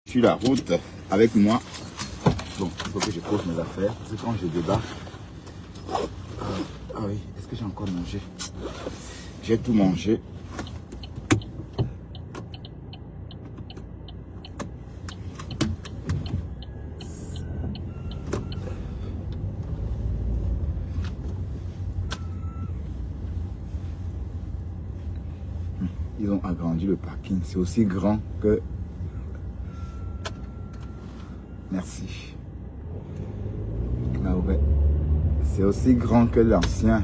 Sur la route avec moi. Bon, il faut que je pose mes affaires. Parce que quand je débarque. Ah oui, est-ce que j'ai encore mangé? J'ai tout mangé. Ils ont agrandi le parking. C'est aussi grand que... Merci. Ah ouais. C'est aussi grand que l'ancien.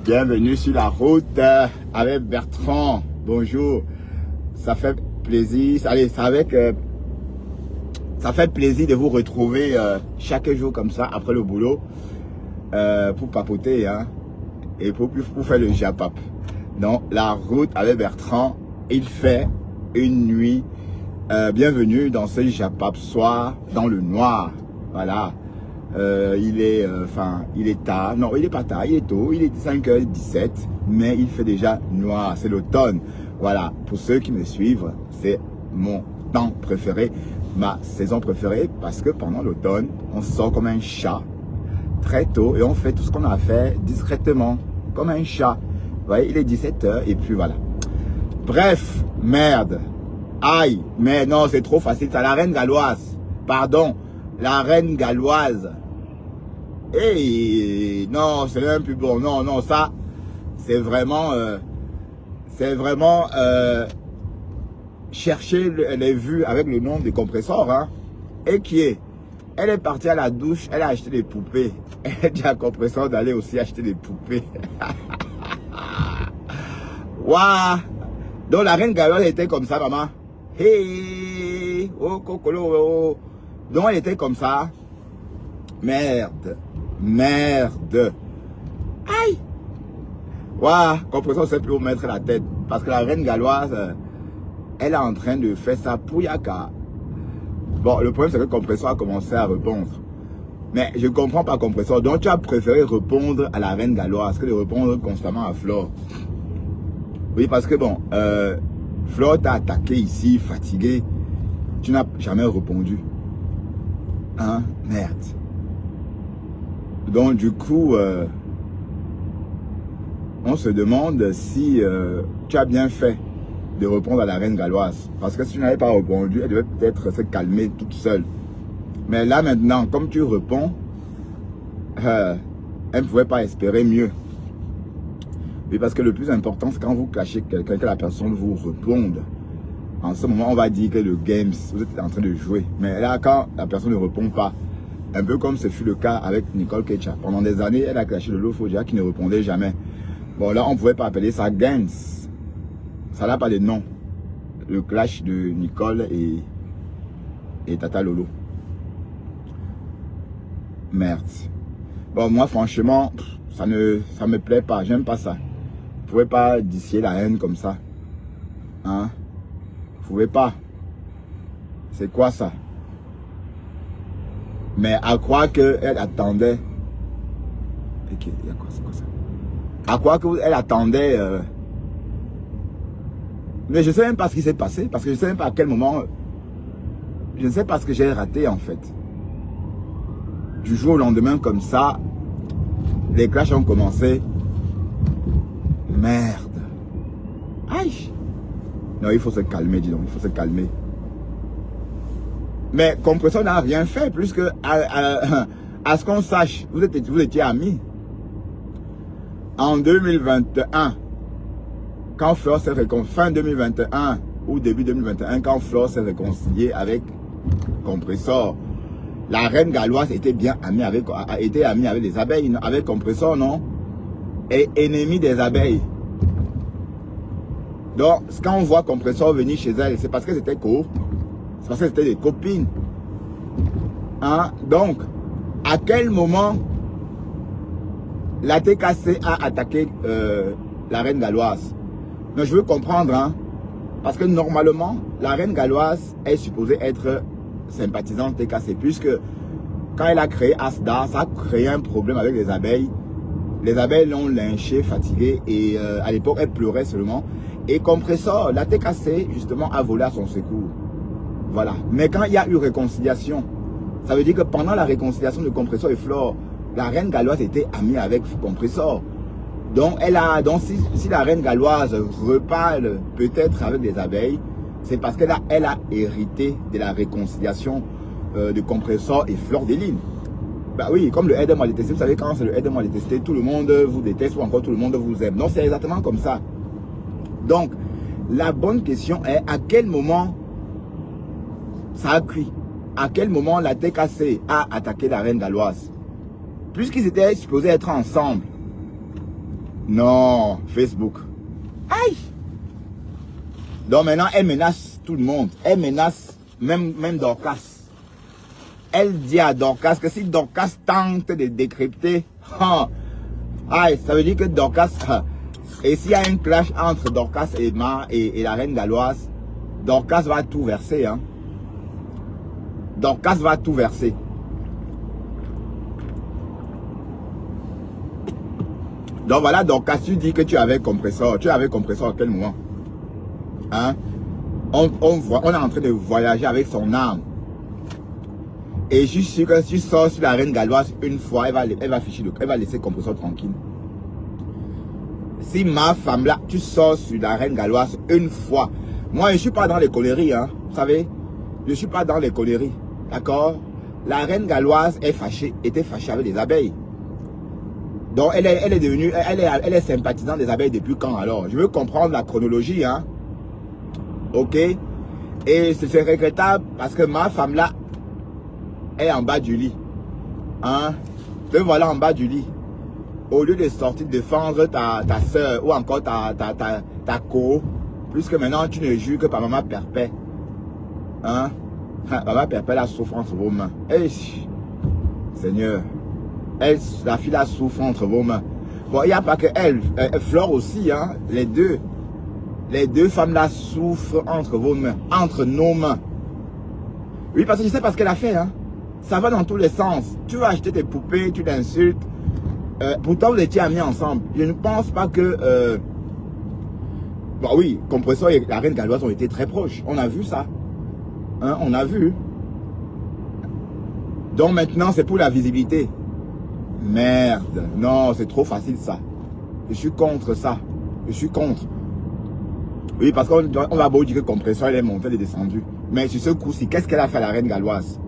Bienvenue sur la route avec Bertrand. Bonjour. Ça fait plaisir. Allez, ça fait plaisir de vous retrouver chaque jour comme ça après le boulot pour papoter hein, et pour faire le japap. Donc la route avec Bertrand, il fait une nuit. Bienvenue dans ce japap soir dans le noir. Voilà. Il est tard, non il est pas tard, il est tôt, il est 5h17, mais il fait déjà noir, c'est l'automne. Voilà, pour ceux qui me suivent, c'est mon temps préféré, ma saison préférée, parce que pendant l'automne, on sort comme un chat, très tôt, et on fait tout ce qu'on a à faire discrètement, comme un chat. Vous voyez, il est 17h, et puis voilà. Bref, merde, aïe, mais non, c'est trop facile, c'est la reine galloise, pardon, la reine galloise. Et non, c'est même plus bon. Non, non, ça, c'est vraiment chercher les vues avec le nom des compresseurs. Hein. Et qui est, elle est partie à la douche, elle a acheté des poupées. Elle dit à compresseur d'aller aussi acheter des poupées. Waouh! Donc la reine galloise était comme ça, maman. Hey, oh, cocolo, oh. Donc elle était comme ça. Merde. Merde. Aïe. Waouh, compresseur sait plus où mettre la tête. Parce que la reine galloise, elle est en train de faire ça pour Yaka. Bon, le problème c'est que le compresseur a commencé à répondre. Mais je ne comprends pas compresseur. Donc tu as préféré répondre à la reine galloise que de répondre constamment à Flore. Oui, parce que bon, Flore t'a attaqué ici, fatigué. Tu n'as jamais répondu. Hein? Merde. Donc du coup, on se demande si tu as bien fait de répondre à la reine galloise. Parce que si tu n'avais pas répondu, elle devait peut-être se calmer toute seule. Mais là maintenant, comme tu réponds, elle ne pouvait pas espérer mieux. Oui, parce que le plus important, c'est quand vous cachez quelqu'un, que la personne vous réponde. En ce moment, on va dire que le game, vous êtes en train de jouer. Mais là, quand la personne ne répond pas, un peu comme ce fut le cas avec Nicole Kecha. Pendant des années, elle a clashé le Lofodia qui ne répondait jamais. Bon, là, on ne pouvait pas appeler ça Gains. Ça n'a pas de nom. Le clash de Nicole et Tata Lolo. Merde. Bon, moi, franchement, ça me plaît pas. J'aime pas ça. Vous pouvez pas dissiller la haine comme ça. Hein? Vous pouvez pas. C'est quoi ça? Mais à croire qu'elle attendait. Ok, il y a quoi, c'est quoi ça? À croire qu'elle attendait. Mais je ne sais même pas ce qui s'est passé. Parce que je ne sais même pas à quel moment. Je ne sais pas ce que j'ai raté en fait. Du jour au lendemain, comme ça, les clashs ont commencé. Merde. Aïe. Non, il faut se calmer, dis donc. Il faut se calmer. Mais compresseur n'a rien fait, plus que à ce qu'on sache, vous étiez amis. En 2021, quand Flore s'est réconcilié, fin 2021 ou début 2021, quand Flore s'est réconcilié avec compresseur, la reine galloise était bien amie avec les abeilles, avec compresseur, non? Et ennemi des abeilles. Donc, quand on voit compresseur venir chez elle, c'est parce que c'était c'est parce que c'était des copines. Hein? Donc, à quel moment la TKC a attaqué la reine galloise? Mais je veux comprendre, hein. Parce que normalement, la reine galloise est supposée être sympathisante TKC. Puisque quand elle a créé Asda, ça a créé un problème avec les abeilles. Les abeilles l'ont lynché, fatigué. Et à l'époque, elle pleurait seulement. Et Compressor, la TKC, justement, a volé à son secours. Voilà. Mais quand il y a eu réconciliation, ça veut dire que pendant la réconciliation de Compressor et Flore, la reine galloise était amie avec Compressor. Donc, si la reine galloise reparle peut-être avec les abeilles, c'est parce qu'elle a hérité de la réconciliation de Compressor et Fleur de Lys. Bah oui, comme le aide-moi à détester, vous savez quand c'est le aide-moi à détester, tout le monde vous déteste ou encore tout le monde vous aime. Non, c'est exactement comme ça. Donc, la bonne question est à quel moment ça a cuit? À quel moment la TKC a attaqué la reine galloise? Puisqu'ils étaient supposés être ensemble. Non, Facebook. Aïe! Donc maintenant, elle menace tout le monde. Elle menace même Dorcas. Elle dit à Dorcas que si Dorcas tente de décrypter, aïe, ça veut dire que Dorcas, et s'il y a un clash entre Dorcas et la reine galloise, Dorcas va tout verser. Hein. Dorcas va tout verser. Donc voilà, Dorcas, tu dis que tu avais Compressor. Tu avais Compressor à quel moment? Hein? On est en train de voyager avec son âme. Et je suis sûr que si tu sors sur la reine galloise une fois, elle va laisser Compressor tranquille. Si ma femme là, tu sors sur la reine galloise une fois. Moi, je ne suis pas dans les coléries, hein. Vous savez, je ne suis pas dans les coléries. D'accord? La reine galloise était fâchée avec les abeilles. Donc, elle est sympathisante des abeilles depuis quand alors? Je veux comprendre la chronologie, hein. Ok? Et c'est regrettable parce que ma femme là est en bas du lit. Hein? Te voilà en bas du lit. Au lieu de sortir défendre ta soeur ou encore ta co, puisque maintenant tu ne juges que par maman Perpet. Hein? Maman Perpet la souffre entre vos mains. Hey, Seigneur. La fille la souffre entre vos mains. Bon, il n'y a pas que elle. Flore aussi, hein. Les deux femmes là souffrent entre vos mains. Entre nos mains. Oui, parce que je sais pas ce qu'elle a fait, hein. Ça va dans tous les sens. Tu vas acheter tes poupées, tu l'insultes. Pourtant, vous étiez amis ensemble. Je ne pense pas que... Bon oui, Compressor et la reine galloise ont été très proches. On a vu ça. Hein, on a vu. Donc maintenant, c'est pour la visibilité. Merde. Non, c'est trop facile ça. Je suis contre ça. Je suis contre. Oui, parce qu'on va beau dire que Compressor, elle est montée, elle est descendue. Mais sur ce coup-ci, qu'est-ce qu'elle a fait à la reine galloise?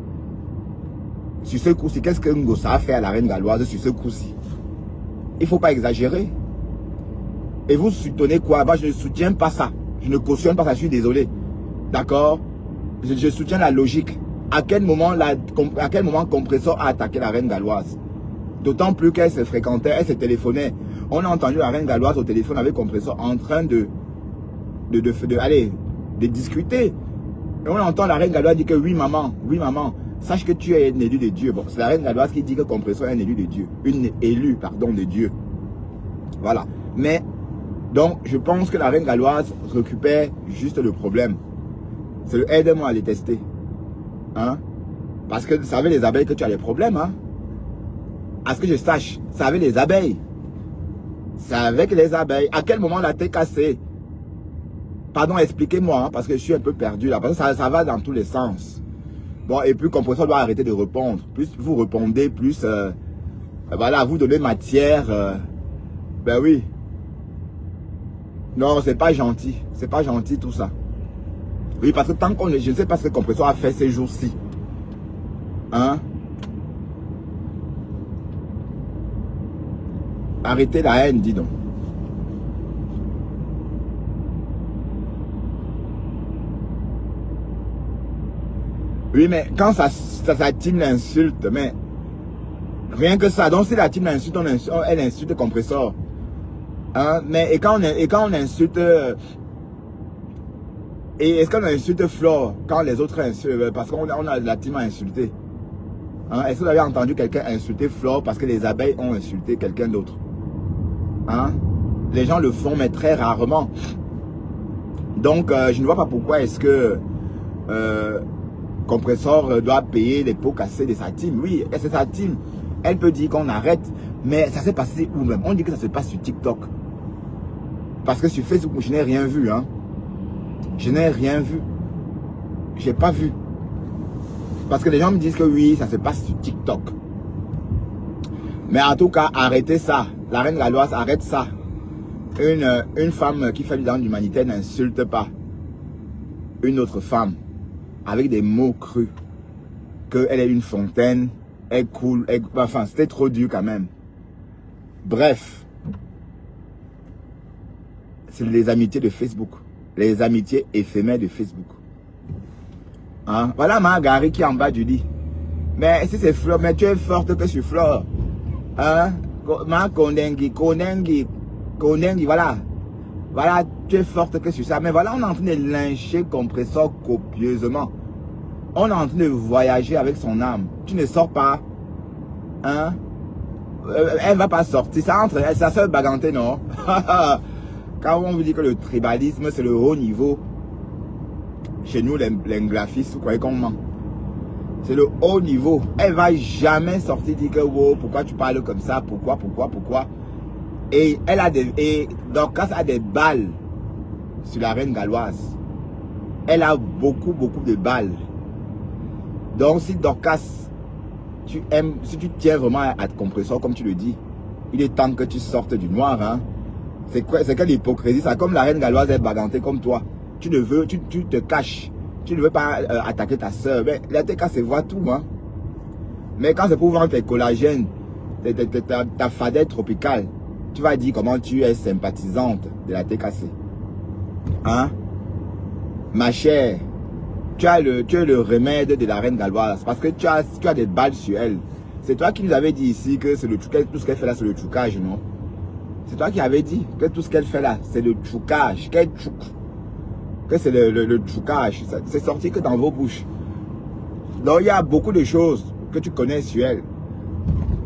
Sur ce coup-ci, qu'est-ce que Ngossa a fait à la reine galloise sur ce coup-ci? Il ne faut pas exagérer. Et vous soutenez quoi? Moi, je ne soutiens pas ça. Je ne cautionne pas ça, je suis désolé. D'accord? Je soutiens la logique. À quel moment Compressor a attaqué la reine galloise? D'autant plus qu'elle se fréquentait, elle se téléphonait. On a entendu la reine galloise au téléphone avec Compressor en train de discuter. Et on entend la reine galloise dire que oui maman, sache que tu es un élu de Dieu. Bon, c'est la reine galloise qui dit que Compressor est un élu de Dieu. Une élue, pardon, de Dieu. Voilà. Mais, donc, je pense que la reine galloise récupère juste le problème. C'est le aide-moi à les tester. Hein? Parce que ça avec les abeilles que tu as des problèmes, hein? À ce que je sache, ça avec les abeilles. C'est avec les abeilles. À quel moment la TKC? Pardon, expliquez-moi, hein, parce que je suis un peu perdu là. Parce que ça va dans tous les sens. Bon, et puis Compressor doit arrêter de répondre. Plus vous répondez, plus voilà, vous donnez matière. Ben oui. Non, c'est pas gentil. C'est pas gentil tout ça. Oui, parce que tant qu'on... Je ne sais pas ce que Compressor a fait ces jours-ci. Hein? Arrêtez la haine, dis donc. Oui, mais quand sa team l'insulte, mais rien que ça. Donc si la team l'insulte, elle insulte Compressor. Hein? Mais et quand on insulte... et est-ce qu'on insulte Flore quand les autres insultent? Parce qu'on a la team à insulter. Hein? Est-ce que vous avez entendu quelqu'un insulter Flore parce que les abeilles ont insulté quelqu'un d'autre? Hein? Les gens le font, mais très rarement. Donc, je ne vois pas pourquoi est-ce que Compressor doit payer les pots cassés de sa team. Oui, c'est sa team. Elle peut dire qu'on arrête, mais ça s'est passé où même? On dit que ça se passe sur TikTok. Parce que sur Facebook, je n'ai rien vu. Hein. Je n'ai rien vu. J'ai pas vu. Parce que les gens me disent que oui, ça se passe sur TikTok. Mais en tout cas, arrêtez ça. La reine galloise, arrête ça. Une femme qui fait du don humanitaire n'insulte pas une autre femme avec des mots crus. Qu'elle est une fontaine, elle coule, enfin, c'était trop dur quand même. Bref. C'est les amitiés de Facebook. Les amitiés éphémères de Facebook. Hein? Voilà Marguerite qui est en bas du lit. Mais si c'est Flore, mais tu es forte que sur Flore. Hein? Ma Kondengi, voilà. Voilà, tu es forte que sur ça. Mais voilà, on est en train de lyncher Compressor copieusement. On est en train de voyager avec son âme. Tu ne sors pas. Hein? Elle va pas sortir. Ça entre, ça se baganter, non? Quand on vous dit que le tribalisme, c'est le haut niveau. Chez nous, les graphistes, vous croyez qu'on ment? C'est le haut niveau. Elle va jamais sortir dire que wow, pourquoi tu parles comme ça? Pourquoi? Et elle a Dorcas a des balles sur la reine galloise. Elle a beaucoup de balles. Donc si Dorcas, si tu tiens vraiment à Compressor comme tu le dis, il est temps que tu sortes du noir. Hein? C'est quelle hypocrisie ça? Comme la reine galloise est bagantée comme toi. Tu te caches. Tu ne veux pas attaquer ta soeur. Mais la TKC se voit tout. Hein? Mais quand c'est pour vendre tes collagènes, ta fadette tropicale, tu vas dire comment tu es sympathisante de la TKC. Hein? Ma chère, tu es le remède de la reine galloise. Parce que tu as des balles sur elle. C'est toi qui nous avais dit ici que tout ce qu'elle fait là, c'est le tchoukage, non? C'est toi qui avais dit que tout ce qu'elle fait là, c'est le tchoukage. Que c'est le tchoukage. C'est sorti que dans vos bouches. Donc il y a beaucoup de choses que tu connais sur elle.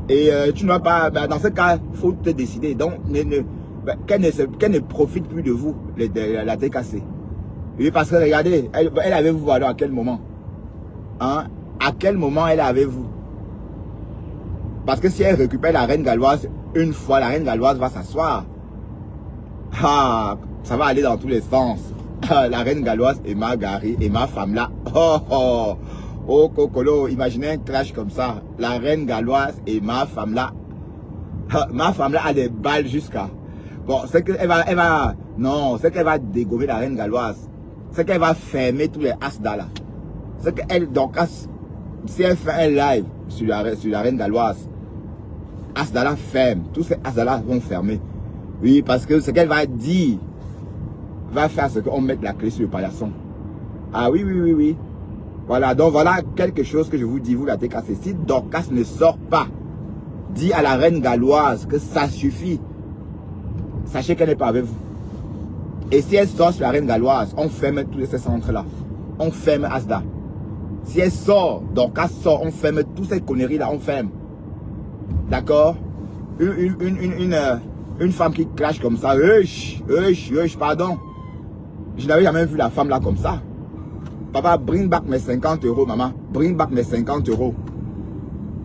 Et tu n'as pas, dans ce cas, il faut te décider. Donc, qu'elle ne profite plus de vous, la TKC. Oui, parce que regardez, elle avait vous alors à quel moment? Hein? À quel moment elle avait vous? Parce que si elle récupère la reine galloise, une fois, la reine galloise va s'asseoir. Ah, ça va aller dans tous les sens. La reine galloise et Marguerite et ma femme là. Oh, Cocolo, imaginez un clash comme ça. La reine galloise et ma femme là. Ma femme là a des balles jusqu'à. Bon, c'est qu'elle va, non, c'est qu'elle va dégommer la reine galloise. C'est qu'elle va fermer tous les asdas là. C'est qu'elle, donc, si elle fait un live sur la reine galloise, asdas là ferme. Tous ces asdas là vont fermer. Oui, parce que ce qu'elle va dire va faire ce qu'on mette la clé sur le paillasson. Ah oui. Voilà, donc voilà quelque chose que je vous dis, vous la TKC. Si Dorcas ne sort pas, dit à la reine galloise que ça suffit. Sachez qu'elle n'est pas avec vous. Et si elle sort sur la reine galloise, on ferme tous ces centres-là. On ferme Asda. Si elle sort, Dorcas sort, on ferme toutes ces conneries-là, on ferme. D'accord? Une femme qui clash comme ça, pardon. Je n'avais jamais vu la femme là comme ça. Papa, bring back mes 50 €, maman. Bring back mes 50 €.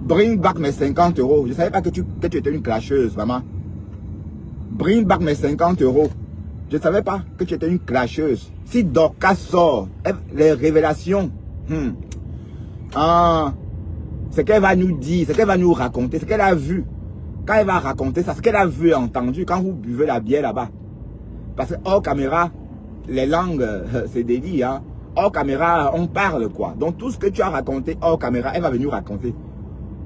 Bring back mes 50 €. Je ne savais pas que tu étais une clasheuse, maman. Bring back mes 50 €. Je ne savais pas que tu étais une clasheuse. Si Dorcas sort, les révélations, ce qu'elle va nous dire, ce qu'elle va nous raconter, ce qu'elle a vu. Quand elle va raconter ça, ce qu'elle a vu et entendu quand vous buvez la bière là-bas. Parce que hors caméra, les langues, c'est délit, hein. Hors caméra, on parle quoi. Donc tout ce que tu as raconté hors caméra, elle va venir raconter.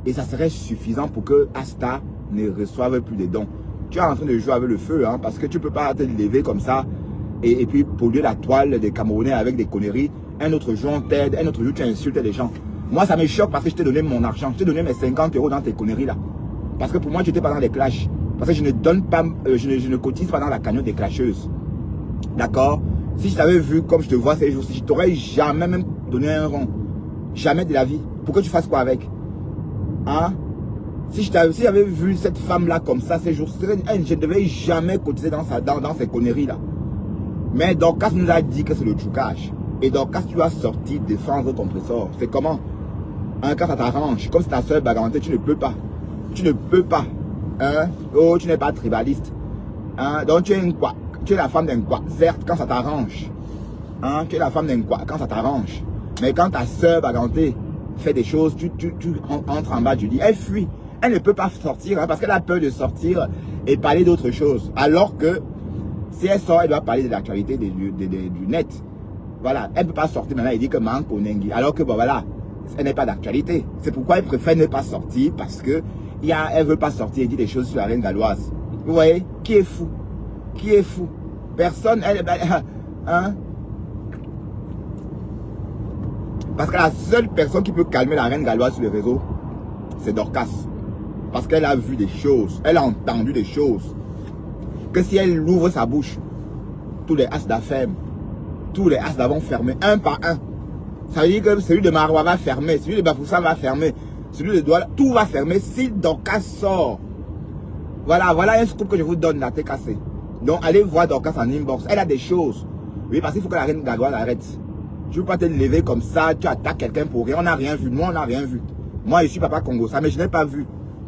Et ça serait suffisant pour que Asta ne reçoive plus de dons. Tu es en train de jouer avec le feu, hein, parce que tu ne peux pas te lever comme ça et puis polluer la toile des Camerounais avec des conneries. Un autre jour, on t'aide, un autre jour, tu insultes les gens. Moi, ça me choque parce que je t'ai donné mon argent. Je t'ai donné mes 50 € dans tes conneries là. Parce que pour moi, tu n'étais pas dans les clashs. Parce que je ne donne pas, je ne cotise pas dans la cagnotte des clasheuses. D'accord? Si je t'avais vu comme je te vois ces jours-ci, je t'aurais jamais même donné un rond. Jamais de la vie. Pour que tu fasses quoi avec? Hein? Si j'avais vu cette femme-là comme ça ces jours-ci, je ne devais jamais cotiser dans ces conneries-là. Mais Dorcas nous a dit que c'est le trucage. Et Dorcas, tu as sorti défendre ton trésor. C'est comment? Hein, quand ça t'arrange, comme c'est ta soeur bagarante, tu ne peux pas. Tu ne peux pas. Hein? Oh, tu n'es pas tribaliste. Hein? Donc tu es une quoi? Tu es la femme d'un quoi? Certes, quand ça t'arrange. Hein? Tu es la femme d'un quoi? Quand ça t'arrange. Mais quand ta soeur bagarantée fait des choses, tu entres en bas du lit. Elle fuit. Elle ne peut pas sortir hein, parce qu'elle a peur de sortir et parler d'autre chose. Alors que si elle sort, elle doit parler de l'actualité du net. Voilà, elle ne peut pas sortir maintenant et dire que manque au Nengi. Alors que bon voilà, elle n'est pas d'actualité. C'est pourquoi elle préfère ne pas sortir parce que elle ne veut pas sortir et dire des choses sur la reine galloise. Vous voyez, qui est fou? Qui est fou? Personne, hein? Parce que la seule personne qui peut calmer la reine galloise sur le réseau, c'est Dorcas. Parce qu'elle a vu des choses, elle a entendu des choses. Que si elle ouvre sa bouche, tous les as d'affaires, tous les as vont fermer, un par un. Ça veut dire que celui de Marois va fermer, celui de Bafoussa va fermer, celui de Douala, tout va fermer si Dorcas sort. Voilà, voilà un scoop que je vous donne, la TKC. Donc allez voir Dorcas en inbox, elle a des choses. Oui, parce qu'il faut que la reine galloise arrête. Tu ne peux pas te lever comme ça, tu attaques quelqu'un pour rien, on n'a rien vu, moi on n'a rien vu. Moi je suis papa Congo, ça, mais je n'ai pas vu.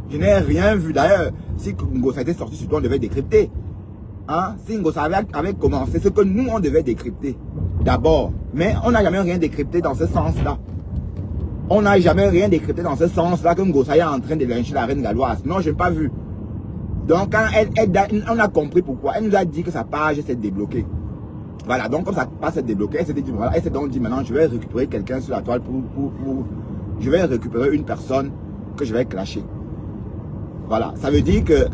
Je n'ai rien vu. D'ailleurs, si Ngosa était sorti sur toi, on devait décrypter. Hein? Si Ngosa avait commencé, ce que nous, on devait décrypter. D'abord. Mais on n'a jamais rien décrypté dans ce sens-là. On n'a jamais rien décrypté dans ce sens-là que Ngosa est en train de lyncher la reine galloise. Non, je n'ai pas vu. Donc, quand on a compris pourquoi. Elle nous a dit que sa page s'est débloquée. Voilà, donc comme sa page s'est débloquée, elle s'est dit, voilà, elle s'est donc dit maintenant, je vais récupérer quelqu'un sur la toile je vais récupérer une personne que je vais clasher. Voilà, ça veut dire que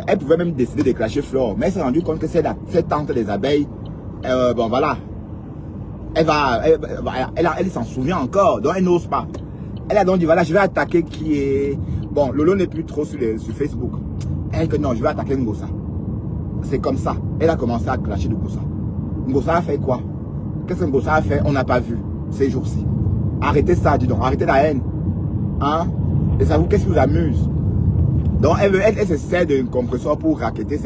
elle pouvait même décider de clasher Flore, mais elle s'est rendue compte que c'est cette tante des abeilles. Bon voilà, elle s'en souvient encore, donc elle n'ose pas. Elle a donc dit voilà, je vais attaquer qui est. Bon, Lolo n'est plus trop sur Facebook. Elle dit non, je vais attaquer Ngosa. C'est comme ça. Elle a commencé à clasher de Ngosa. Ngosa a fait quoi? Qu'est-ce que Ngosa a fait? On n'a pas vu ces jours-ci. Arrêtez ça, dis donc, arrêtez la haine. Hein? Et ça vous, qu'est-ce qui vous amuse? Donc elle se sert d'un compresseur pour racketter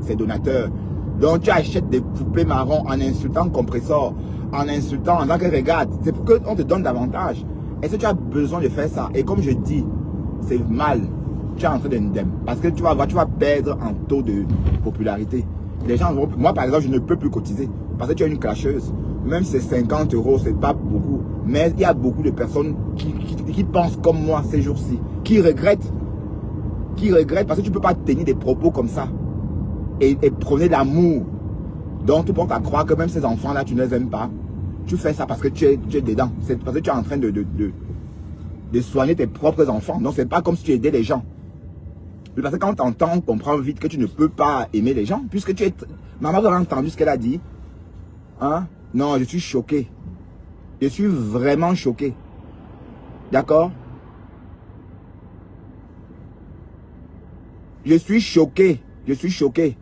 ses donateurs. Donc tu achètes des poupées marron en insultant compresseur, en insultant, en disant que regarde, c'est pour qu'on te donne davantage. Est-ce que tu as besoin de faire ça? Et comme je dis, c'est mal. Tu es en train d'indemne. Parce que tu vas perdre en taux de popularité. Les gens vont, moi par exemple, je ne peux plus cotiser. Parce que tu es une clasheuse. Même si c'est 50 €, c'est pas beaucoup. Mais il y a beaucoup de personnes qui pensent comme moi ces jours-ci. Qui regrettent parce que tu ne peux pas tenir des propos comme ça et prôner l'amour. Donc tu portes à croire que même ces enfants-là, tu ne les aimes pas. Tu fais ça parce que tu es dedans. C'est parce que tu es en train de soigner tes propres enfants. Donc c'est pas comme si tu aidais les gens. Parce que quand tu entends, on comprend vite que tu ne peux pas aimer les gens. Puisque tu es... Maman, vous avez entendu ce qu'elle a dit? Hein? Non, je suis choqué. Je suis vraiment choqué. D'accord? Je suis choqué. Je suis choqué.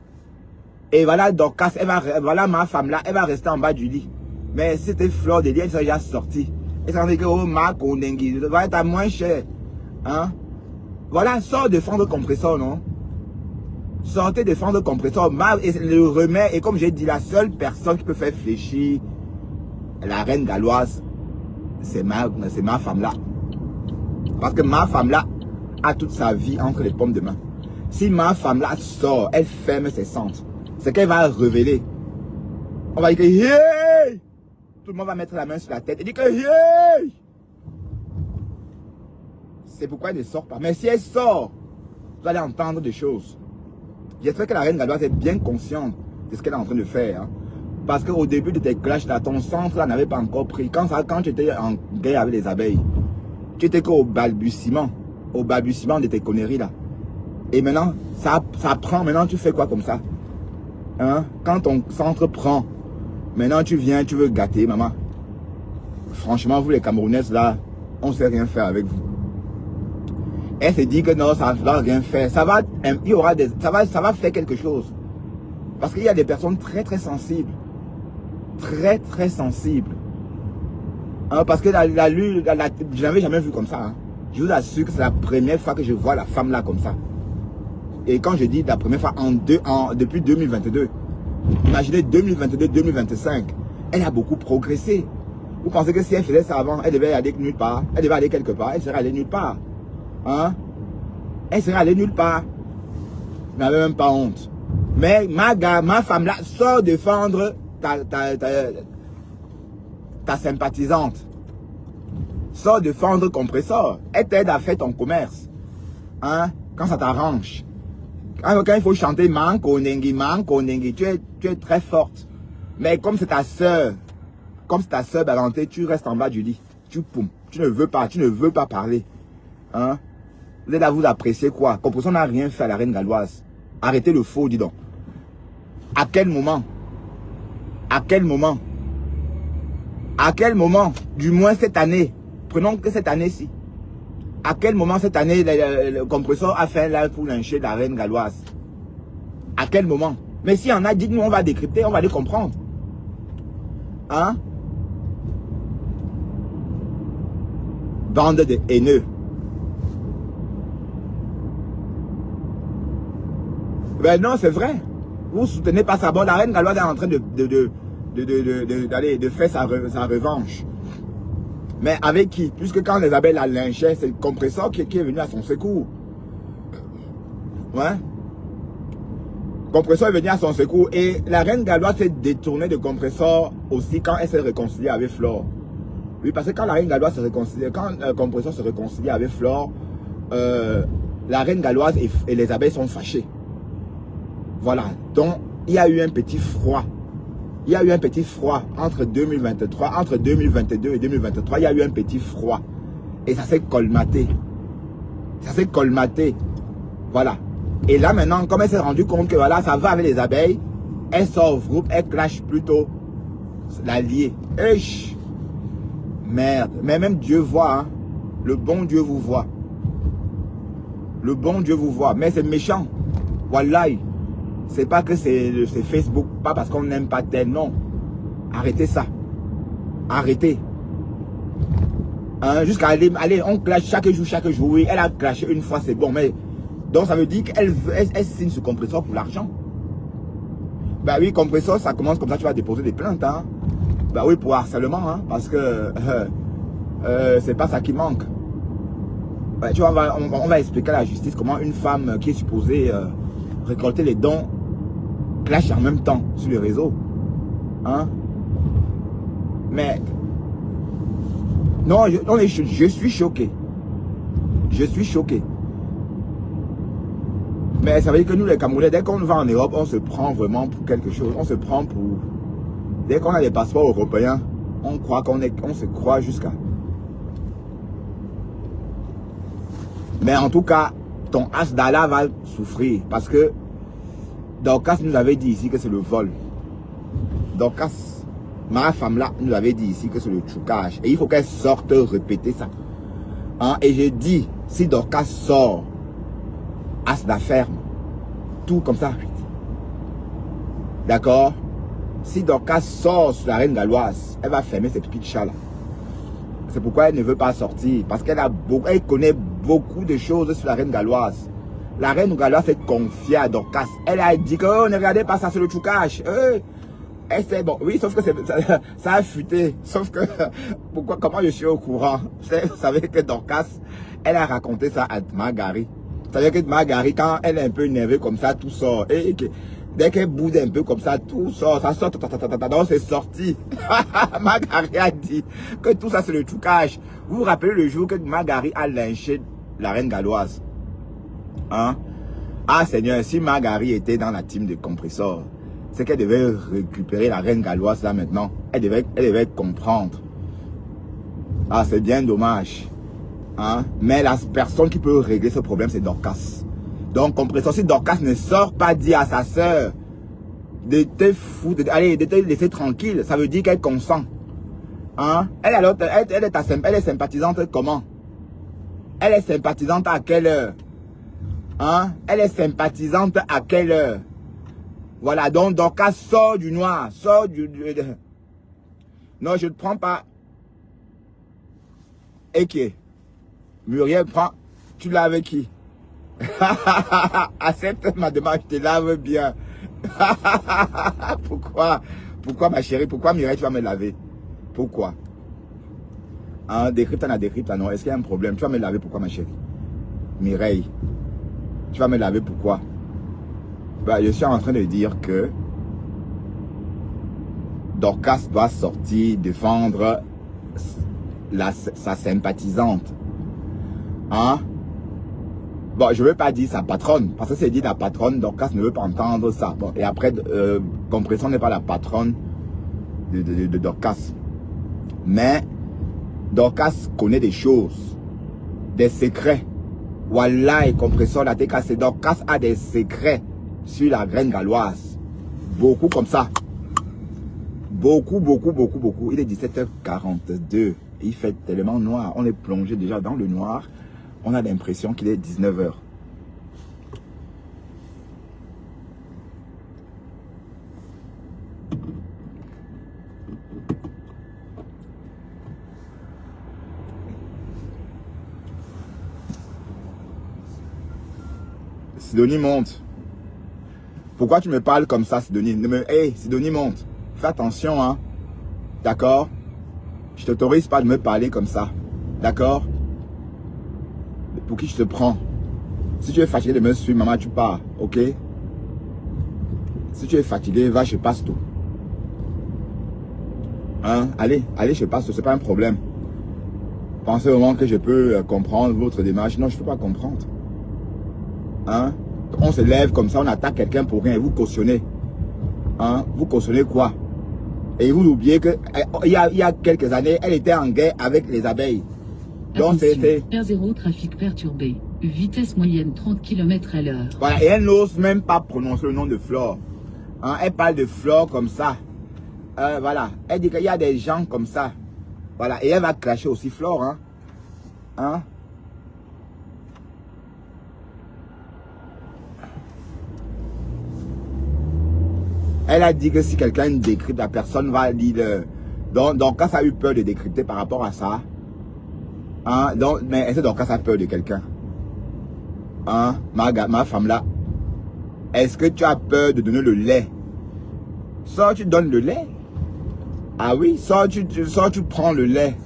Et voilà Dorcas, voilà ma femme là, elle va rester en bas du lit. Mais c'était Flore de lit, elle serait déjà sortie. Elle s'en dit que oh Marc Ondengi, ça va être à moins cher. Hein? Voilà, sort défendre le compresseur, non? Sortez défendre le compresseur. Et le remet, et comme j'ai dit, la seule personne qui peut faire fléchir la reine galloise, c'est ma femme là. Parce que ma femme là a toute sa vie entre les paumes de main. Si ma femme là sort, elle ferme ses centres. C'est qu'elle va révéler. On va dire que hey! Tout le monde va mettre la main sur la tête et dire que hey! C'est pourquoi elle ne sort pas. Mais si elle sort, vous allez entendre des choses. J'espère que la reine galloise est bien consciente de ce qu'elle est en train de faire. Hein. Parce qu'au début de tes clashs là, ton centre là n'avait pas encore pris. Quand tu étais en guerre avec les abeilles, tu étais qu'au balbutiement de tes conneries là. Et maintenant, ça prend. Maintenant, tu fais quoi comme ça? Hein? Quand ton centre prend, maintenant tu viens, tu veux gâter, maman. Franchement, vous les Camerounaises là, on ne sait rien faire avec vous. Elle se dit que non, ça ne va rien faire. Ça va faire quelque chose. Parce qu'il y a des personnes très très sensibles. Très très sensibles. Hein, parce que je n'avais jamais vu comme ça. Hein. Je vous assure que c'est la première fois que je vois la femme là comme ça. Et quand je dis la première fois, depuis 2022, Imaginez 2022-2025. Elle a beaucoup progressé. Vous pensez que si elle faisait ça avant, elle devait aller nulle part. Elle devait aller quelque part. Elle serait allée nulle part. Hein? Elle serait allée nulle part. Je n'avais même pas honte. Mais ma femme là, sort défendre ta sympathisante. Sort défendre Compressor. Elle t'aide à faire ton commerce. Hein? Quand ça t'arrange. Quand il faut chanter Manko Nengi, tu es très forte. Mais comme c'est ta soeur, Balanté, tu restes en bas du lit. Tu ne veux pas parler. Hein? Vous êtes là, vous appréciez quoi? Compressor n'a rien fait à la reine galloise. Arrêtez le faux, dis donc. À quel moment? À quel moment? À quel moment? Du moins cette année. Prenons que cette année-ci. À quel moment cette année le Compressor a fait là pour lyncher la reine galloise? À quel moment? Mais si on a dit, nous on va décrypter, on va les comprendre. Hein? Bande de haineux. Ben non, c'est vrai. Vous soutenez pas ça. Bon, la reine galloise est en train de faire sa revanche. Mais avec qui? Puisque quand les abeilles la lynchaient, c'est le Compressor qui est venu à son secours. Ouais. Compressor est venu à son secours. Et la reine galloise s'est détournée de Compressor aussi quand elle s'est réconciliée avec Flore. Oui, parce que quand la reine galloise se réconcilie, quand Compressor se réconcilie avec Flore, la reine galloise et les abeilles sont fâchées. Voilà. Donc, il y a eu un petit froid. Il y a eu un petit froid entre 2023, entre 2022 et 2023. Il y a eu un petit froid. Et ça s'est colmaté. Ça s'est colmaté. Voilà. Et là maintenant, comme elle s'est rendue compte que voilà, ça va avec les abeilles, elle sort au groupe, elle clash plutôt l'allié. Merde. Mais même Dieu voit. Hein. Le bon Dieu vous voit. Le bon Dieu vous voit. Mais c'est méchant. Wallahi. C'est pas que c'est Facebook, pas parce qu'on n'aime pas tel, non. Arrêtez ça. Arrêtez. Hein, jusqu'à aller, on clash chaque jour. Oui, elle a clashé une fois, c'est bon. Mais donc ça veut dire qu'elle signe ce Compressor pour l'argent. Bah oui, Compressor, ça commence comme ça, tu vas déposer des plaintes. Hein. Bah oui, pour harcèlement, hein, parce que c'est pas ça qui manque. Bah, tu vois, on va expliquer à la justice comment une femme qui est supposée récolter les dons clash en même temps sur le réseau. Hein? Mais non, je suis choqué. Je suis choqué. Mais ça veut dire que nous les Camerounais, dès qu'on va en Europe, on se prend vraiment pour quelque chose. On se prend pour... Dès qu'on a des passeports européens, on croit on se croit jusqu'à... Mais en tout cas, ton Asdala va souffrir parce que Dorcas nous avait dit ici que c'est le vol. Dorcas, ma femme là, nous avait dit ici que c'est le trucage. Et il faut qu'elle sorte répéter ça. Hein? Et j'ai dit, si Dorcas sort, Asda ferme. Tout comme ça. D'accord? Si Dorcas sort sur la reine galloise, elle va fermer ses petites chats là. C'est pourquoi elle ne veut pas sortir. Parce qu'elle elle connaît beaucoup de choses sur la reine galloise. La reine galloise s'est confiée à Dorcas. Elle a dit que oh, ne regardez pas ça, c'est le trucage. Elle sait, bon, oui, sauf que ça a fuité. Sauf que, comment je suis au courant? Vous savez que Dorcas, elle a raconté ça à Margari. Vous savez que Margari, quand elle est un peu énervée comme ça, tout sort. Et dès qu'elle boude un peu comme ça, tout sort. Ça sort, donc c'est sorti. Margari a dit que tout ça, c'est le trucage. Vous vous rappelez le jour que Margari a lynché la reine galloise? Hein? Ah Seigneur, si Margari était dans la team de Compressor, c'est qu'elle devait récupérer la reine galloise là maintenant. Elle devait comprendre. Ah, c'est bien dommage. Hein? Mais la personne qui peut régler ce problème, c'est Dorcas. Donc, Compressor, si Dorcas ne sort pas dire à sa soeur de te foutre, de te laisser tranquille, ça veut dire qu'elle consent. Hein? Elle est sympathisante comment? Elle est sympathisante à quelle heure? Hein? Elle est sympathisante à quelle heure? Voilà, donc Dorcas sort du noir, sort Non, je ne prends pas. Et qui? Muriel prend. Tu l'as avec qui? Accepte ma demande, je te lave bien. Pourquoi? Pourquoi ma chérie? Pourquoi Mireille, tu vas me laver? Pourquoi? Hein, décrypte, non. Est-ce qu'il y a un problème? Tu vas me laver pourquoi, ma chérie? Mireille, tu vas me laver pourquoi? Bah, je suis en train de dire que Dorcas doit sortir défendre sa sympathisante. Hein? Bon, je ne veux pas dire sa patronne, parce que c'est dit la patronne, Dorcas ne veut pas entendre ça. Bon, et après, Compression n'est pas la patronne de Dorcas. Mais Dorcas connaît des choses, des secrets. Voilà, et Compression, la TKC, Dorcas a des secrets sur la graine galloise. Beaucoup comme ça. Beaucoup. Il est 17h42. Il fait tellement noir. On est plongé déjà dans le noir. On a l'impression qu'il est 19h. Sidonie monte. Pourquoi tu me parles comme ça, Sidonie? Hey, Sidonie monte. Fais attention, hein. D'accord? Je t'autorise pas de me parler comme ça. D'accord? Pour qui je te prends? Si tu es fatigué de me suivre, maman, tu pars. Ok? Si tu es fatigué, va, je passe tout. Hein? Allez, je passe tout. C'est pas un problème. Pensez au moment que je peux comprendre votre démarche. Non, je ne peux pas comprendre. Hein? On se lève comme ça, on attaque quelqu'un pour rien. Et vous cautionnez. Hein? Vous cautionnez quoi? Et vous oubliez que il y a quelques années, elle était en guerre avec les abeilles. Donc c'est R0, trafic perturbé. Vitesse moyenne 30 km/h. Voilà, et elle n'ose même pas prononcer le nom de Flore. Hein? Elle parle de Flore comme ça. Voilà, elle dit qu'il y a des gens comme ça. Voilà, et elle va clasher aussi Flore. Hein? Hein? Elle a dit que si quelqu'un décrypte, la personne va lire. Donc quand ça a eu peur de décrypter par rapport à ça, hein, donc, mais est-ce que Dorcas a peur de quelqu'un? Hein, ma femme là, est-ce que tu as peur de donner le lait? Soit tu donnes le lait. Ah oui, soit tu prends le lait.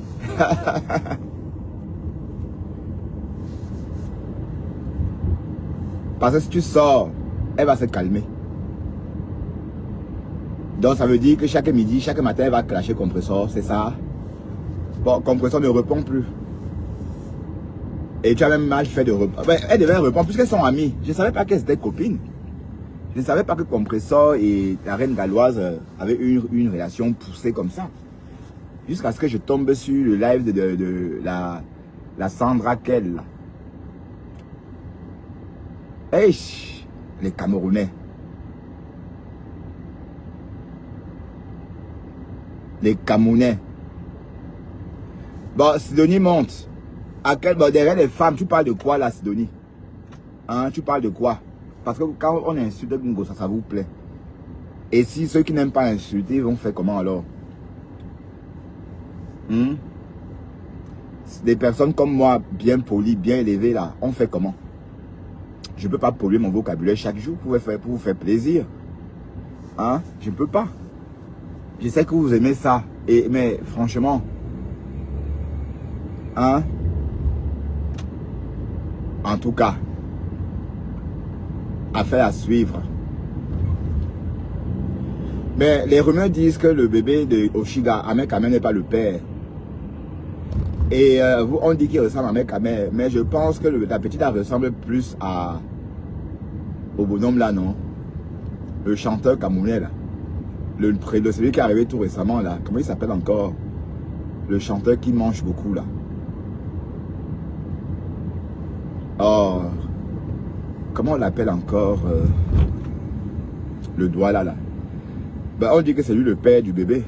Parce que si tu sors, elle va se calmer. Donc ça veut dire que chaque midi, chaque matin, elle va clasher Compressor, c'est ça? Bon, Compressor ne répond plus. Et tu as même mal fait de répondre. Ben, elle devait répondre puisqu'elles sont amies. Je ne savais pas qu'elles étaient copines. Je ne savais pas que Compressor et la reine galloise avaient une relation poussée comme ça. Jusqu'à ce que je tombe sur le live de la Sandra Kell. Hey, les Camerounais. Les Camerounais. Bon, Sidonie monte. Bon, derrière les femmes, tu parles de quoi là, Sidonie? Hein, tu parles de quoi? Parce que quand on insulte Bingo, ça vous plaît. Et si ceux qui n'aiment pas insulter, ils vont faire comment alors? Des personnes comme moi, bien polies, bien élevées là, on fait comment? Je ne peux pas polluer mon vocabulaire chaque jour pour vous faire plaisir. Hein? Je ne peux pas. Je sais que vous aimez ça. Mais franchement, hein? En tout cas, affaire à suivre. Mais les rumeurs disent que le bébé de Oshiga, Ahmed Kamel, n'est pas le père. Et on dit qu'il ressemble à Ahmed Kamel. Mais je pense que la petite ressemble plus au bonhomme là, non? Le chanteur camerounais là. Celui qui est arrivé tout récemment là. Comment il s'appelle encore? Le chanteur qui mange beaucoup là. Oh, comment on l'appelle encore le doigt là. Ben, on dit que c'est lui le père du bébé.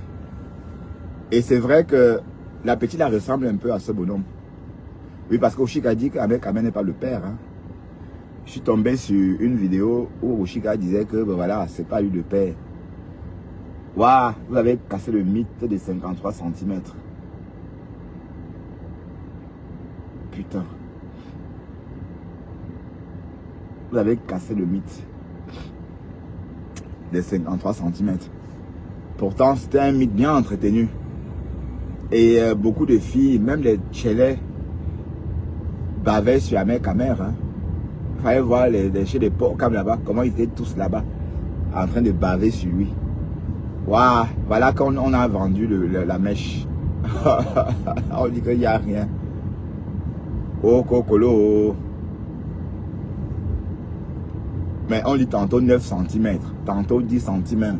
Et c'est vrai que la petite là ressemble un peu à ce bonhomme. Oui, parce qu'Oshika dit qu'Ahmed Kamel n'est pas le père. Hein. Je suis tombé sur une vidéo où Oshika disait que ben voilà, c'est pas lui le père. Waouh, vous avez cassé le mythe des 53 cm. Putain. Vous avez cassé le mythe. des 53 cm. Pourtant, c'était un mythe bien entretenu. Et beaucoup de filles, même les tchélés, bavaient sur la mère Camer. Hein. Il fallait voir chez les porcs comme là-bas, comment ils étaient tous là-bas, en train de baver sur lui. Waouh, voilà qu'on a vendu la mèche. On dit qu'il n'y a rien. Oh, cocolo. Mais on dit tantôt 9 cm, tantôt 10 cm,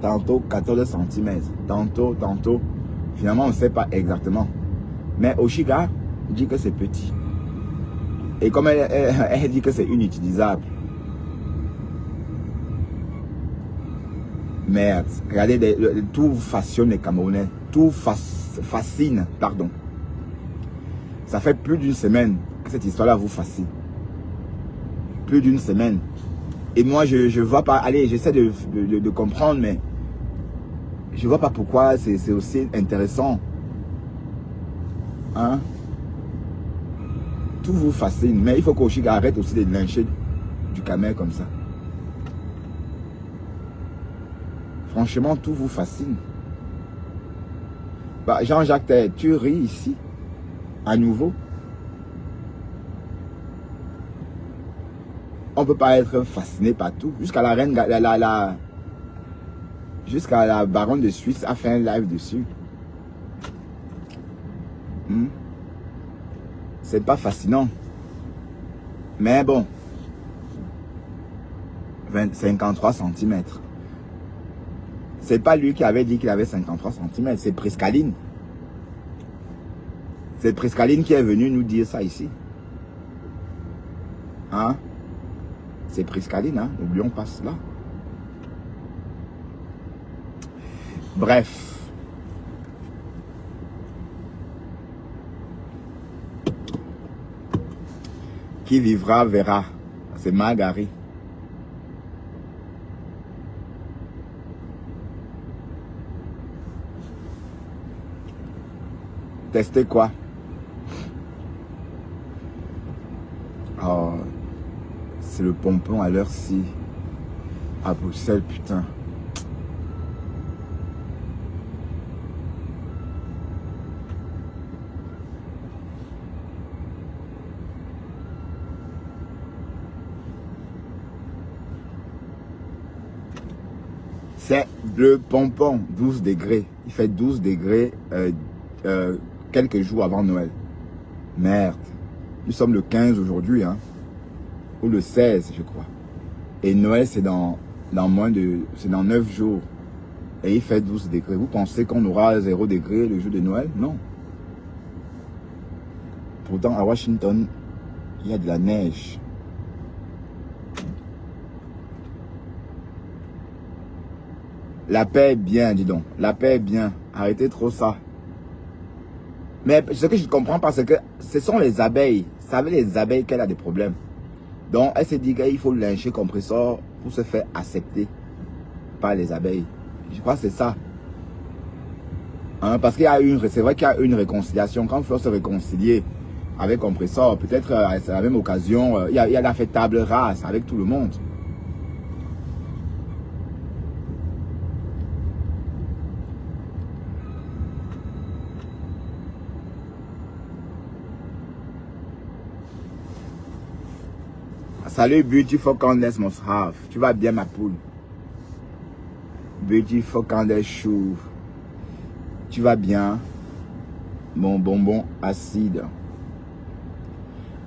tantôt 14 cm, tantôt. Finalement, on ne sait pas exactement. Mais Oshiga dit que c'est petit. Et comme elle dit que c'est inutilisable. Merde, regardez, tout fascine les Camerounais. Tout fascine, pardon. Ça fait plus d'une semaine que cette histoire-là vous fascine. Plus d'une semaine. Et moi, je vois pas, allez, j'essaie de comprendre, mais je vois pas pourquoi c'est aussi intéressant. Hein? Tout vous fascine, mais il faut qu'Oshiga arrête aussi de lyncher du Camer comme ça. Franchement, tout vous fascine. Bah, Jean-Jacques, tu ris ici, à nouveau. On ne peut pas être fasciné par tout. Jusqu'à la reine, jusqu'à la baronne de Suisse a fait un live dessus. C'est pas fascinant. Mais bon. 53 cm. C'est pas lui qui avait dit qu'il avait 53 cm. C'est Priscaline. C'est Priscaline qui est venue nous dire ça ici. Hein? C'est Priscaline, hein? N'oublions pas cela. Bref. Qui vivra verra. C'est Margari. Tester quoi? Oh, c'est le pompon à l'heure-ci. À Bruxelles, putain. C'est le pompon, 12 degrés. Il fait 12 degrés quelques jours avant Noël. Merde. Nous sommes le 15 aujourd'hui, hein. Ou le 16, je crois. Et Noël, c'est dans moins de... C'est dans 9 jours. Et il fait 12 degrés. Vous pensez qu'on aura 0 degré le jour de Noël? Non. Pourtant, à Washington, il y a de la neige. La paix est bien, dis donc. La paix est bien. Arrêtez trop ça. Mais ce que je comprends pas, c'est que ce sont les abeilles. Vous savez, les abeilles qu'elle a des problèmes. Donc, elle s'est dit qu'il faut lyncher compresseur pour se faire accepter par les abeilles. Je crois que c'est ça. Hein, parce qu'il y a c'est vrai qu'il y a une réconciliation. Quand il faut se réconcilier avec compresseur, peut-être c'est la même occasion. Il y a la fait table rase avec tout le monde. Salut Beautiful Candace Moshav. Tu vas bien ma poule? Beautiful Candace Chou. Tu vas bien? Mon bonbon acide.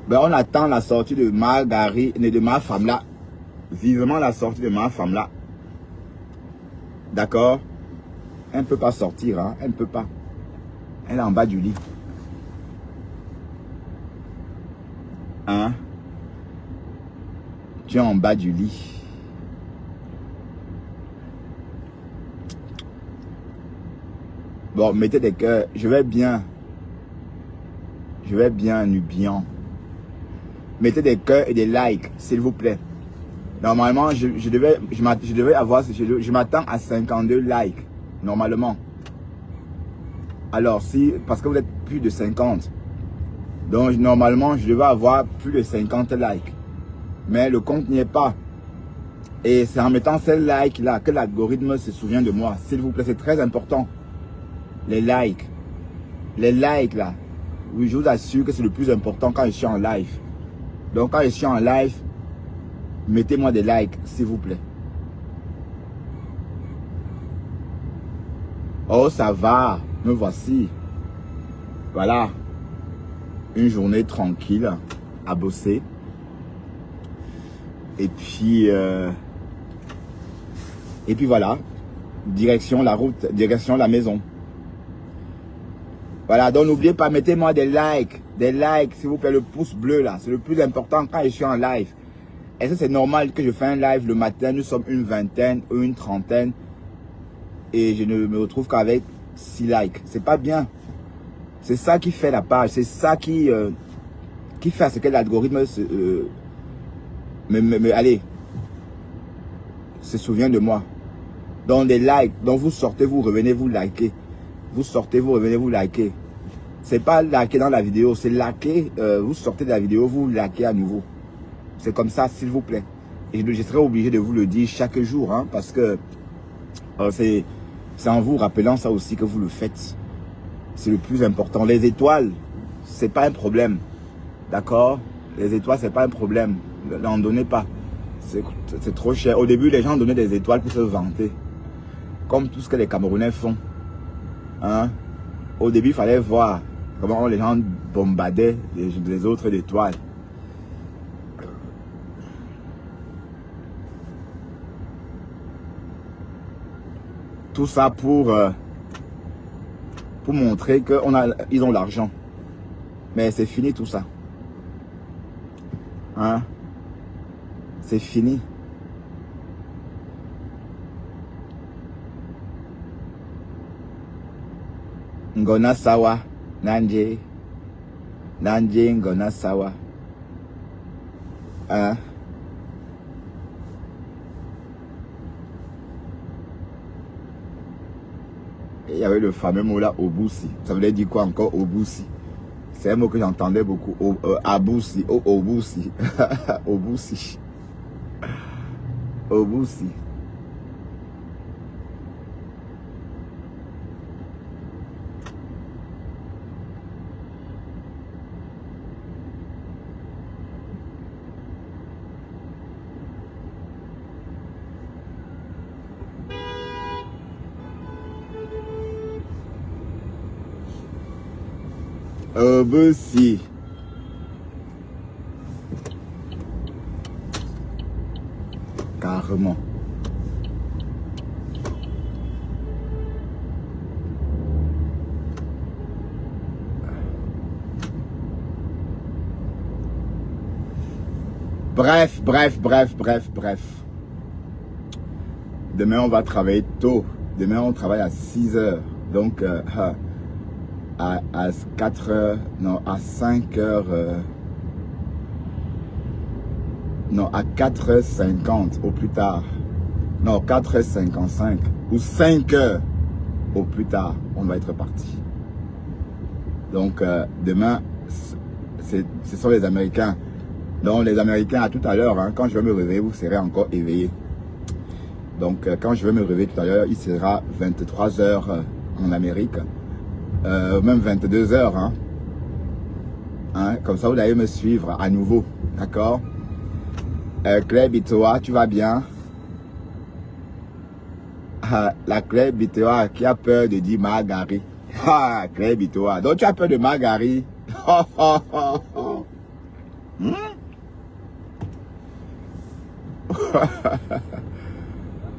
Ben on attend la sortie de Margari, de ma femme là. Vivement la sortie de ma femme là. D'accord? Elle ne peut pas sortir, hein? Elle ne peut pas. Elle est en bas du lit. Hein? Tu es en bas du lit. Bon, mettez des cœurs. Je vais bien. Je vais bien, Nubian. Mettez des cœurs et des likes, s'il vous plaît. Normalement, je devais avoir, je m'attends à 52 likes. Normalement. Alors, parce que vous êtes plus de 50. Donc, normalement, je devais avoir plus de 50 likes. Mais le compte n'y est pas. Et c'est en mettant ces likes-là que l'algorithme se souvient de moi. S'il vous plaît, c'est très important. Les likes. Les likes, là. Oui, je vous assure que c'est le plus important quand je suis en live. Donc, quand je suis en live, mettez-moi des likes, s'il vous plaît. Oh, ça va. Me voici. Voilà. Une journée tranquille à bosser. Et puis voilà. Direction la route, direction la maison. Voilà, donc n'oubliez pas, mettez-moi des likes, s'il vous plaît, le pouce bleu là, c'est le plus important quand je suis en live. Est-ce que c'est normal que je fais un live le matin, nous sommes une vingtaine ou une trentaine, et je ne me retrouve qu'avec 6 likes. C'est pas bien. C'est ça qui fait la page, c'est ça qui fait à ce que l'algorithme allez, se souvient de moi. Donc des likes, donc vous sortez, vous revenez, vous likez. Vous sortez, vous revenez, vous likez. C'est pas liker dans la vidéo, c'est liker, vous sortez de la vidéo, vous likez à nouveau. C'est comme ça, s'il vous plaît. Et je serai obligé de vous le dire chaque jour, hein, parce que c'est en vous rappelant ça aussi que vous le faites. C'est le plus important. Les étoiles, c'est pas un problème. D'accord? Les étoiles, c'est pas un problème. N'en donnez pas. C'est trop cher. Au début, les gens donnaient des étoiles pour se vanter. Comme tout ce que les Camerounais font. Hein? Au début, il fallait voir comment les gens bombardaient les autres d'étoiles. Tout ça pour montrer qu'ils ont l'argent. Mais c'est fini tout ça. Hein? C'est fini. Ngona sawa, Nanje ngona sawa. Hein? Il y avait le fameux mot là, Oboussi. Ça voulait dire quoi encore, Oboussi? C'est un mot que j'entendais beaucoup. Aboussi, Oboussi. Oboussi. Oboussi. Oboussi. Carrément. Bref. Demain, on va travailler tôt. Demain, on travaille à 6 heures. Donc, à 4 heures, non, à 5 heures, non, à 4h50 au plus tard. Non, 4h55 ou 5 heures au plus tard, on va être parti. Donc, demain, ce sont les Américains. Donc, les Américains, à tout à l'heure, hein, quand je vais me réveiller, vous serez encore éveillés. Donc, quand je vais me réveiller tout à l'heure, il sera 23 heures en Amérique. Même 22 heures. Hein. Comme ça, vous allez me suivre à nouveau. D'accord? Claire Bitoa, tu vas bien? La Claire Bitoa qui a peur de dire Margari. Claire Bitoa. Donc, tu as peur de Margari?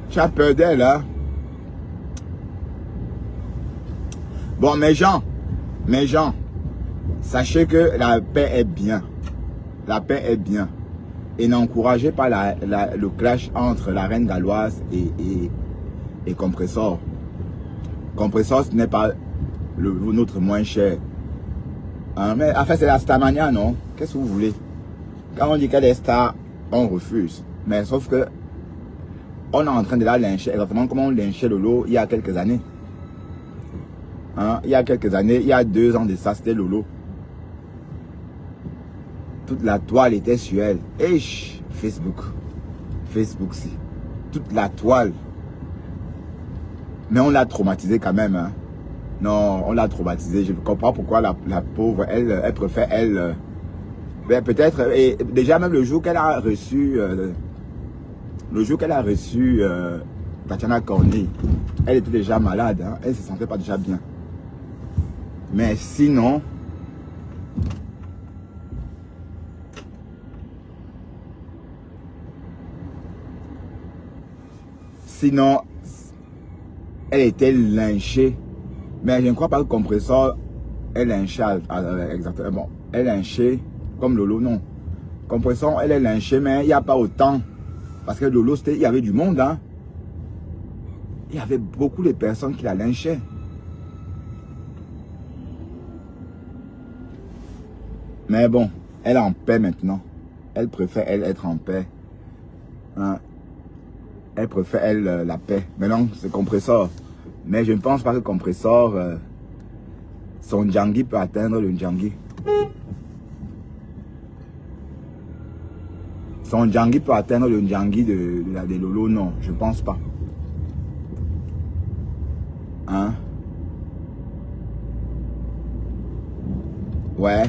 Tu as peur d'elle, hein? Bon, mes gens, sachez que la paix est bien. La paix est bien. Et n'encouragez pas le clash entre la reine galloise et Compressor. Compressor, ce n'est pas notre moins cher. Hein, mais en fait, c'est la Starmania, non? Qu'est-ce que vous voulez? Quand on dit qu'elle est star, on refuse. Mais sauf que on est en train de la lyncher, exactement comme on lynchait Lolo il y a quelques années. Hein, il y a quelques années, il y a 2 ans de ça, c'était Lolo. Toute la toile était sur elle. Et Facebook si. toute la toile. Mais on l'a traumatisé quand même. Hein. Non, on l'a traumatisé. Je comprends pourquoi la pauvre, elle préfère, ben peut-être, et déjà même le jour qu'elle a reçu, Tatiana Corney, elle était déjà malade. Hein. Elle ne se sentait pas déjà bien. Mais sinon, elle était lynchée. Mais je ne crois pas que Compressor est lynché exactement. Bon, elle est lynchée comme Lolo, non. Compressor, elle est lynchée, mais il n'y a pas autant. Parce que Lolo, il y avait du monde. Hein. Il y avait beaucoup de personnes qui la lynchaient. Mais bon, elle est en paix maintenant. Elle préfère, elle, être en paix. Hein. Elle préfère, elle, la paix. Maintenant, c'est Compressor. Mais je ne pense pas que Compressor, son Djangui peut atteindre le Djangui. Son Djangui peut atteindre le Djangui de Lolo, non, je ne pense pas. Hein? Ouais.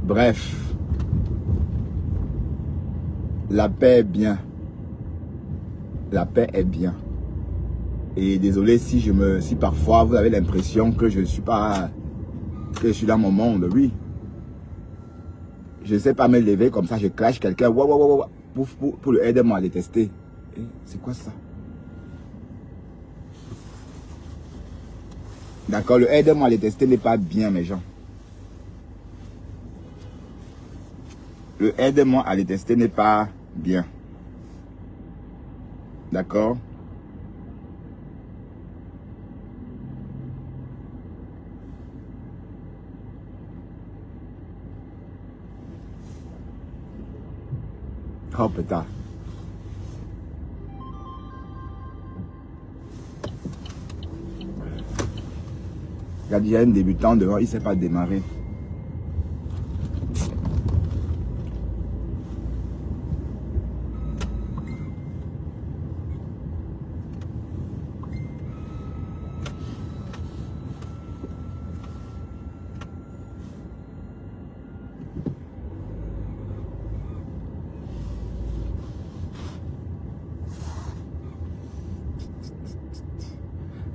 Bref. La paix est bien. La paix est bien. Et désolé si parfois vous avez l'impression que je ne suis pas, que je suis dans mon monde, oui. Je ne sais pas me lever comme ça, je clash quelqu'un, pour le aider-moi à détester. C'est quoi ça? D'accord, le aide-moi à détester n'est pas bien, mes gens. Le aide-moi à détester n'est pas bien. D'accord? Oh putain. Il y a déjà un débutant devant, il ne sait pas démarrer.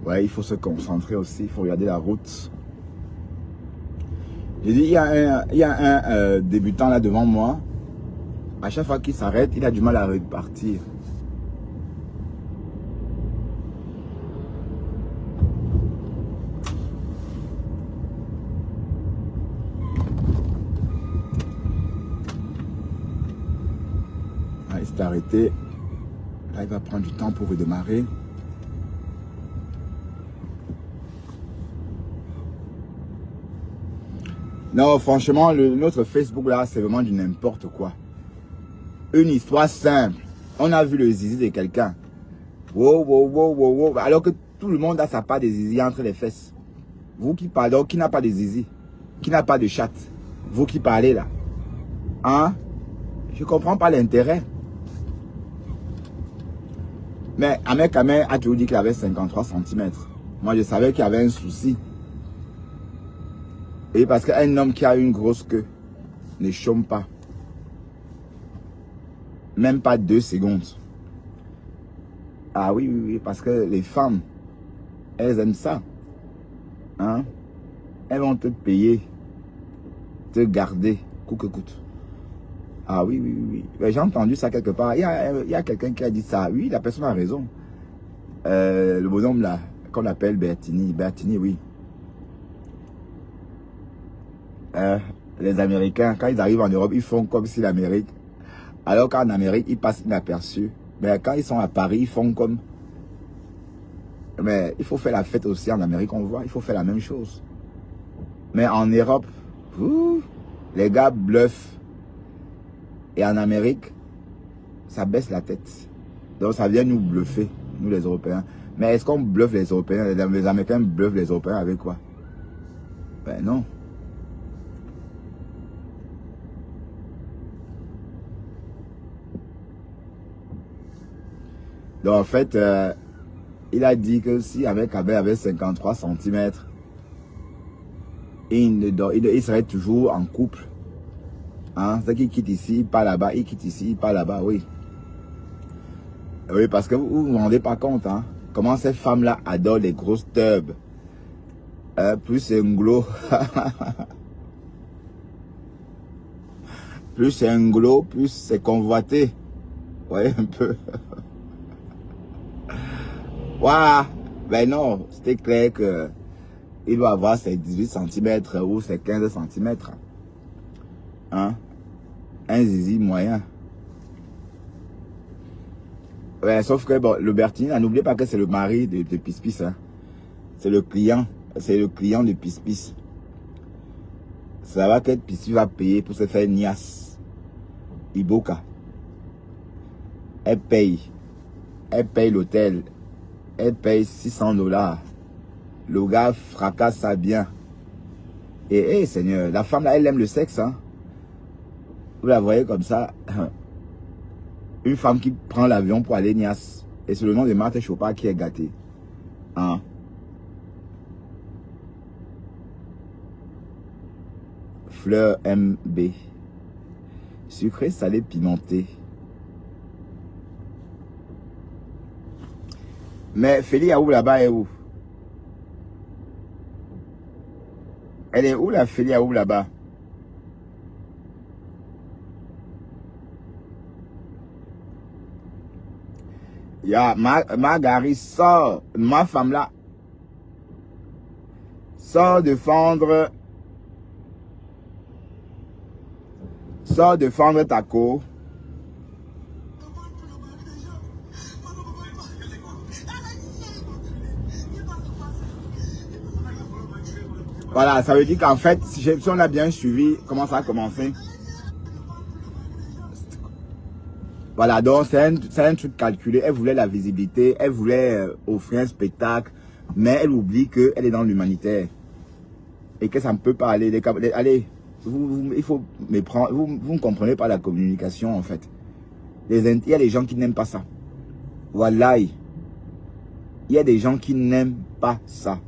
Ouais, il faut se concentrer aussi, il faut regarder la route. J'ai dit, il y a un débutant là devant moi. À chaque fois qu'il s'arrête, il a du mal à repartir. Ah, il s'est arrêté. Là, il va prendre du temps pour redémarrer. Non, franchement, notre Facebook là, c'est vraiment du n'importe quoi. Une histoire simple. On a vu le zizi de quelqu'un. Wow. Alors que tout le monde a sa part de zizi entre les fesses. Vous qui parlez, qui n'a pas de zizi, qui n'a pas de chatte. Vous qui parlez là. Hein? Je ne comprends pas l'intérêt. Mais Ahmed Kamel a toujours dit qu'il avait 53 cm. Moi, je savais qu'il y avait un souci. Et parce qu'un homme qui a une grosse queue ne chôme pas. Même pas 2 secondes. Ah oui, parce que les femmes, elles aiment ça. Hein? Elles vont te payer, te garder, coûte que coûte. Ah oui. J'ai entendu ça quelque part. Il y a quelqu'un qui a dit ça. Oui, la personne a raison. Le bonhomme là, qu'on appelle Bertini. Bertini, oui. Les Américains, quand ils arrivent en Europe, ils font comme si l'Amérique... Alors qu'en Amérique, ils passent inaperçus. Mais quand ils sont à Paris, ils font comme... Mais il faut faire la fête aussi en Amérique, on voit. Il faut faire la même chose. Mais en Europe, les gars bluffent. Et en Amérique, ça baisse la tête. Donc ça vient nous bluffer, nous les Européens. Mais est-ce qu'on bluffe les Européens? Les Américains bluffent les Européens avec quoi? Ben non. Donc en fait, il a dit que si avec Abel avait 53 cm, il serait toujours en couple. Hein? C'est qu'il quitte ici, pas là-bas, il quitte ici, pas là-bas, oui. Oui, parce que vous ne vous rendez pas compte, hein, comment ces femmes-là adorent les grosses tubs. Plus c'est un glos. Plus c'est un glos, plus c'est convoité. Vous voyez un peu. Waouh! Ben non, c'était clair que il doit avoir ses 18 cm ou ses 15 cm. Hein? Un zizi moyen. Ouais, sauf que bon, le Bertini, n'oubliez pas que c'est le mari de Pispis. Hein. C'est le client de Pispis. Ça va que Pispis va payer pour se faire niasse. Iboka. Elle paye l'hôtel. Elle paye $600. Le gars fracasse ça bien. Et Seigneur, la femme là, elle aime le sexe. Hein. Vous la voyez comme ça. Une femme qui prend l'avion pour aller niasse. Et c'est le nom de Marthe Chopard qui est gâté. Hein? Fleur MB. Sucré, salé, pimenté. Mais Félie Aoub là-bas est où? Elle est où la Félie Aoub là-bas? Il y a Margari sort, ma femme là, sort défendre ta co. Voilà, ça veut dire qu'en fait, si on a bien suivi comment ça a commencé. Voilà, donc c'est un truc calculé. Elle voulait la visibilité, elle voulait offrir un spectacle, mais elle oublie qu'elle est dans l'humanitaire. Et que ça ne peut pas aller. Allez, il faut me prendre. Vous ne comprenez pas la communication en fait. Il y a des gens qui n'aiment pas ça. Wallahi. Il y a des gens qui n'aiment pas ça.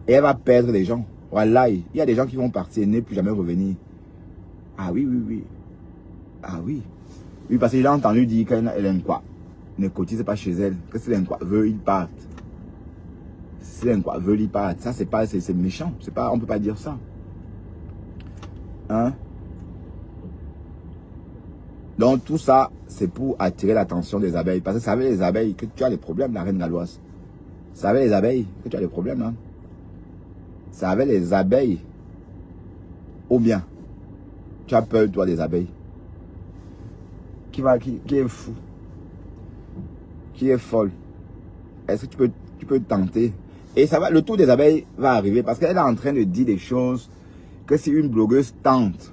Et elle va perdre des gens. Wallahi. Il y a des gens qui vont partir et ne plus jamais revenir. Ah oui, oui, oui. Ah oui. Oui, parce qu'il a entendu dire qu'elle aime quoi. Ne cotise pas chez elle. Que si elle aime quoi veut, il parte. Si elle aime quoi veut, il parte. Ça, c'est méchant. C'est pas, on peut pas dire ça. Hein? Donc, tout ça, c'est pour attirer l'attention des abeilles. Parce que ça avec les abeilles que tu as des problèmes, la reine galloise. Ça avec les abeilles que tu as des problèmes. Hein? Ça avec les abeilles. Ou bien, tu as peur, toi, des abeilles. Qui est fou, qui est folle. Est-ce que tu peux tenter? Et ça va, le tour des abeilles va arriver parce qu'elle est en train de dire des choses que si une blogueuse tente,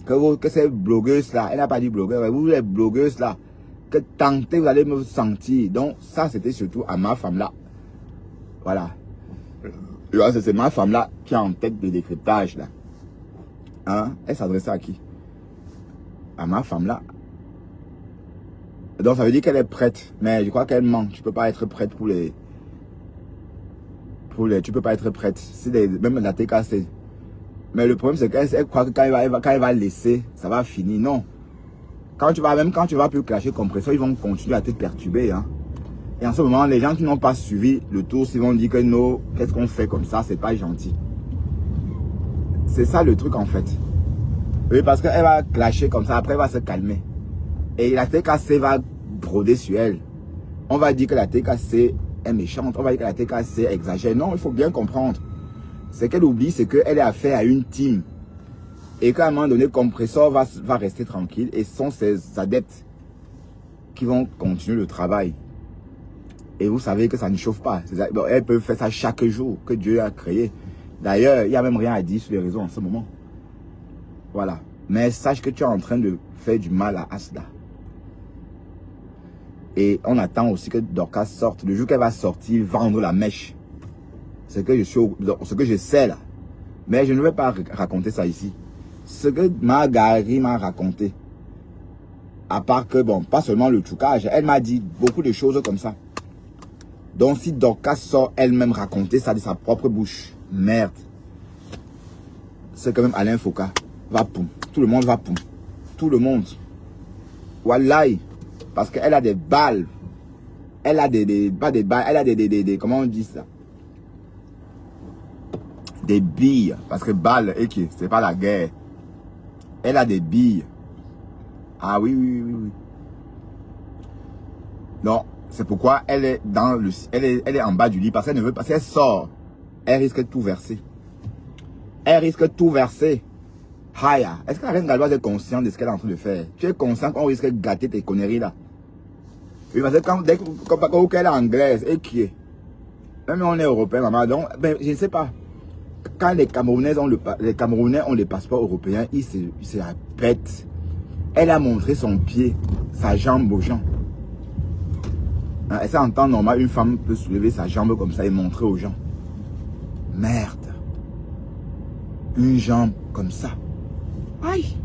que cette blogueuse là, elle n'a pas dit blogueur, vous les blogueuses là, que tentez, vous allez me sentir. Donc ça c'était surtout à ma femme là. Voilà. C'est ma femme là qui est en tête de décryptage là. Hein? Elle s'adressait à qui? À ma femme là. Donc ça veut dire qu'elle est prête, mais je crois qu'elle ment. Tu peux pas être prête tu peux pas être prête. Même la TKC. Mais le problème c'est qu'elle croit que quand elle va laisser, ça va finir. Non. Quand tu vas plus clasher compresseur, ils vont continuer à te perturber. Hein. Et en ce moment, les gens qui n'ont pas suivi le tour, ils vont dire que non, qu'est-ce qu'on fait comme ça, c'est pas gentil. C'est ça le truc en fait. Oui, parce qu'elle va clasher comme ça, après elle va se calmer. Et la TKC va broder sur elle. On va dire que la TKC est méchante. On va dire que la TKC exagère. Non, il faut bien comprendre. Ce qu'elle oublie, c'est qu'elle est affaire à une team. Et qu'à un moment donné, Compressor va rester tranquille. Et ce sont ses adeptes qui vont continuer le travail. Et vous savez que ça ne chauffe pas. Elle peut faire ça chaque jour que Dieu a créé. D'ailleurs, il n'y a même rien à dire sur les réseaux en ce moment. Voilà. Mais sache que tu es en train de faire du mal à Asda. Et on attend aussi que Dorcas sorte. Le jour qu'elle va sortir, vendre la mèche. Ce que je sais là. Mais je ne vais pas raconter ça ici. Ce que Margari m'a raconté. À part que, bon, pas seulement le trucage, elle m'a dit beaucoup de choses comme ça. Donc, si Dorcas sort elle-même raconter ça de sa propre bouche, merde. C'est quand même Alain Foucault. Va poum. Tout le monde va poum. Tout le monde. Wallahi. Parce qu'elle a des balles. Elle a pas des balles, elle a comment on dit ça? Des billes. Parce que balle, c'est pas la guerre. Elle a des billes. Ah oui, oui, oui, oui. Non, c'est pourquoi elle est dans le, elle est en bas du lit parce qu'elle ne veut pas, si elle sort, elle risque de tout verser. Elle risque de tout verser. Haya, est-ce que la reine Galoise est consciente de ce qu'elle est en train de faire? Tu es conscient qu'on risque de gâter tes conneries là? Oui, parce que dès qu'elle est anglaise et qui est, même on est européen, maman, donc, ben, je ne sais pas. Quand les Camerounais ont les passeports européens, ils se la pètent. Elle a montré son pied, sa jambe aux gens. Hein, et ça, en temps normal, une femme peut soulever sa jambe comme ça et montrer aux gens. Merde. Une jambe comme ça. Aïe.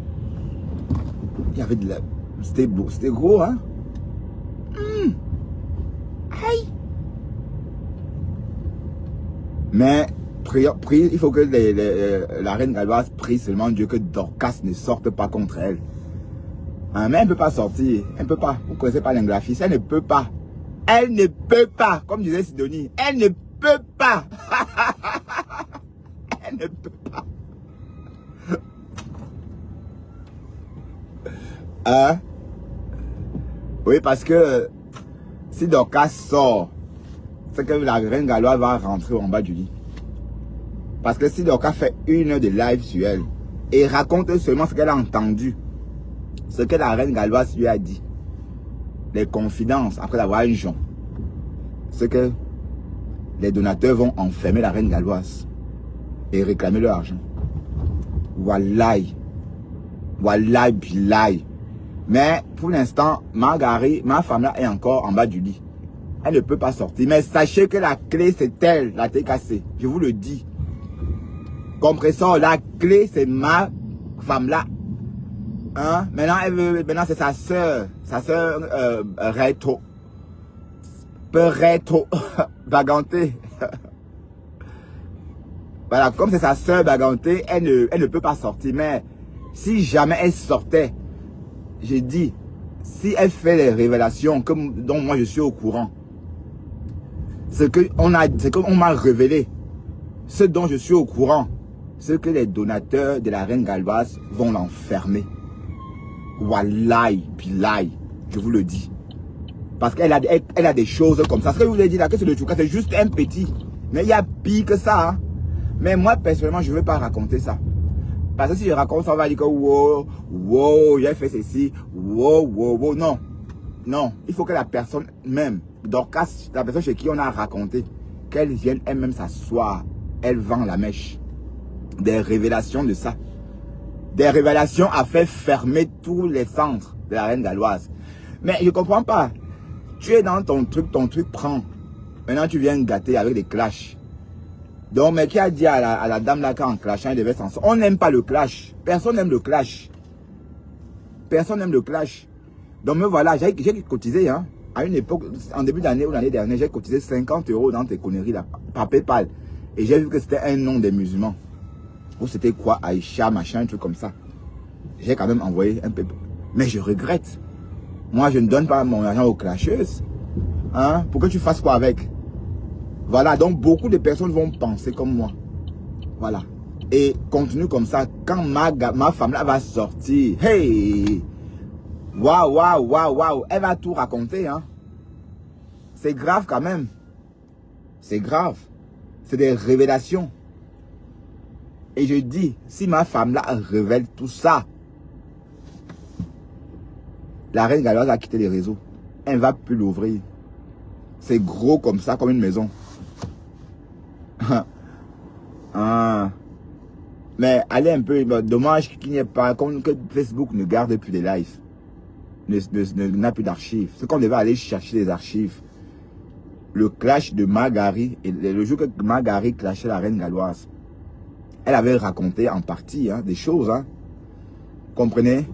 Il y avait de la... C'était beau, c'était gros, hein. Aïe. Mais, il faut que la reine Galoise prie seulement Dieu que Dorcas ne sorte pas contre elle. Hein, mais elle ne peut pas sortir. Elle ne peut pas. Vous ne connaissez pas l'ingrafisme. Elle ne peut pas. Elle ne peut pas. Comme disait Sidonie. Elle ne peut pas. Elle ne peut pas. Hein? Oui, parce que si Dorcas sort, c'est que la reine Galoise va rentrer en bas du lit. Parce que si Dorcas fait 1 heure de live sur elle et raconte seulement ce qu'elle a entendu, ce que la reine Galoise lui a dit, les confidences après avoir un jonc, c'est que les donateurs vont enfermer la reine Galoise et réclamer leur argent. Wallahi. Wallahi billahi. Mais pour l'instant, Margari, ma femme là est encore en bas du lit. Elle ne peut pas sortir. Mais sachez que la clé c'est elle, la TKC. Je vous le dis. Compresseur, la clé c'est ma femme là. Hein? Maintenant c'est sa soeur Reto. Reto. Baganté. Voilà, comme c'est sa soeur Baganté, elle ne peut pas sortir. Mais si jamais elle sortait, j'ai dit, si elle fait les révélations dont moi je suis au courant, c'est qu'on m'a révélé, ce dont je suis au courant, c'est que les donateurs de la reine Galoise vont l'enfermer. Wallahi, billahi, je vous le dis. Parce qu'elle a des choses comme ça. Ce que je vous ai dit là, que c'est le Tchouka, c'est juste un petit. Mais il y a pire que ça. Hein. Mais moi, personnellement, je ne veux pas raconter ça. Parce que si je raconte ça, on va dire que wow, wow, j'ai fait ceci, wow, wow, wow. Non, non. Il faut que la personne même, Dorcas, la personne chez qui on a raconté, qu'elle vienne elle-même s'asseoir. Elle vend la mèche. Des révélations de ça. Des révélations à faire fermer tous les centres de la reine Galoise. Mais je ne comprends pas. Tu es dans ton truc prend. Maintenant, tu viens gâter avec des clashs. Donc, mais qui a dit à la dame là quand en clashant, elle devait s'en sortir. On n'aime pas le clash. Personne n'aime le clash. Personne n'aime le clash. Donc, me voilà, j'ai cotisé, hein. À une époque, en début d'année ou l'année dernière, j'ai cotisé 50 € dans tes conneries là, par PayPal. Et j'ai vu que c'était un nom des musulmans. Ou c'était quoi, Aïcha, machin, un truc comme ça. J'ai quand même envoyé un peu. Mais je regrette. Moi, je ne donne pas mon argent aux clasheuses. Hein? Pour que tu fasses quoi avec? Voilà, donc beaucoup de personnes vont penser comme moi. Voilà. Et continue comme ça. Quand ma femme là va sortir, hey! Waouh, waouh, waouh, waouh! Elle va tout raconter, hein? C'est grave quand même. C'est grave. C'est des révélations. Et je dis, si ma femme là révèle tout ça, la reine Galoise a quitté les réseaux. Elle ne va plus l'ouvrir. C'est gros comme ça, comme une maison. Ah. Mais allez un peu, dommage qu'il n'y ait pas, que Facebook ne garde plus les lives. N'a plus d'archives. C'est qu'on devait aller chercher les archives. Le clash de Margari, et le jour que Margari clashait la reine Galoise, elle avait raconté en partie hein, des choses. Hein. Comprenez?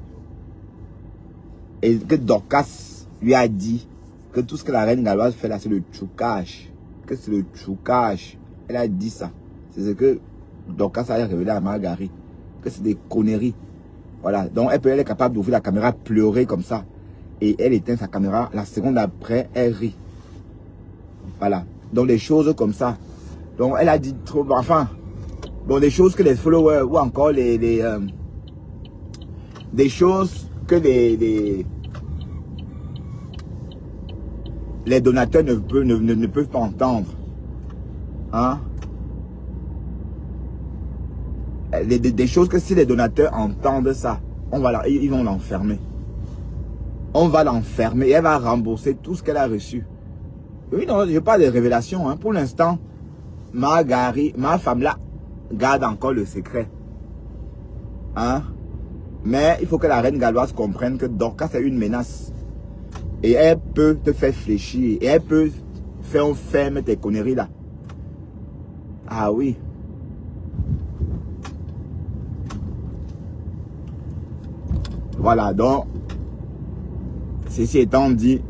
Et que Dorcas lui a dit que tout ce que la reine galloise fait là, c'est le tchoukage. Que c'est le tchoukage. Elle a dit ça. C'est ce que Dorcas a révélé à Marguerite. Que c'est des conneries. Voilà. Donc elle est capable d'ouvrir la caméra, pleurer comme ça. Et elle éteint sa caméra. La seconde après, elle rit. Voilà. Donc des choses comme ça. Donc elle a dit trop. Enfin. Bon, des choses que les followers ou encore des choses que les donateurs ne peuvent pas entendre. Hein? Des choses que si les donateurs entendent ça, ils vont l'enfermer. On va l'enfermer et elle va rembourser tout ce qu'elle a reçu. Oui, non, je n'ai pas de révélations. Hein. Pour l'instant, ma femme là, garde encore le secret. Hein? Mais il faut que la reine galloise comprenne que Dorcas est une menace. Et elle peut te faire fléchir. Et elle peut faire ferme tes conneries là. Ah oui. Voilà, donc, ceci étant dit,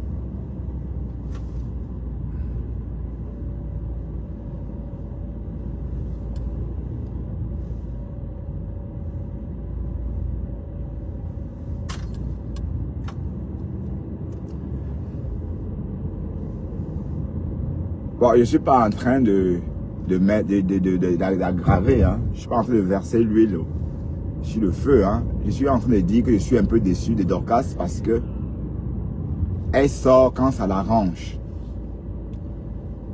bon, je ne suis pas en train d'aggraver, hein. Je ne suis pas en train de verser l'huile sur le feu, hein. Je suis en train de dire que je suis un peu déçu de Dorcas parce que elle sort quand ça l'arrange.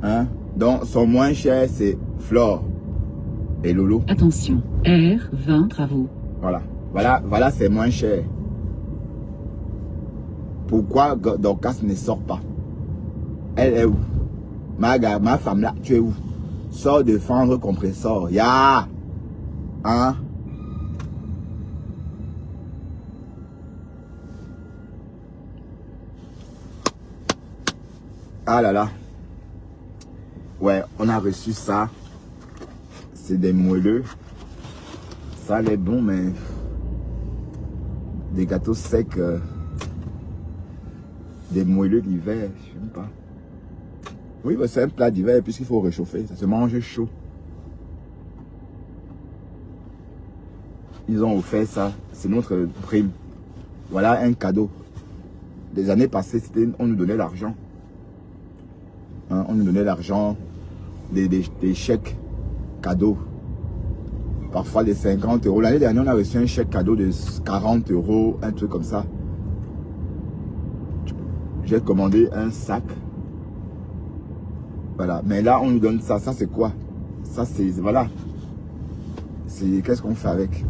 Hein? Donc, son moins cher, c'est Flore et Lolo. Attention, R20 travaux. Voilà, c'est moins cher. Pourquoi Dorcas ne sort pas? Elle est où? Ma femme là, tu es où? Sors défendre compresseur. Ya! Hein? Ah là là. Ouais, on a reçu ça. C'est des moelleux. Ça elle est bon, mais des gâteaux secs. Des moelleux d'hiver, je sais pas. Oui, bah, c'est un plat d'hiver puisqu'il faut réchauffer. Ça se mange chaud. Ils ont offert ça. C'est notre prime. Voilà un cadeau. Les années passées, on nous donnait l'argent. Hein, on nous donnait l'argent, des chèques cadeaux. Parfois des 50 euros. L'année dernière, on a reçu un chèque cadeau de 40 euros, un truc comme ça. J'ai commandé un sac. Voilà. Mais là, on nous donne ça. Ça, c'est quoi? Ça, c'est... Voilà. Qu'est-ce qu'on fait avec?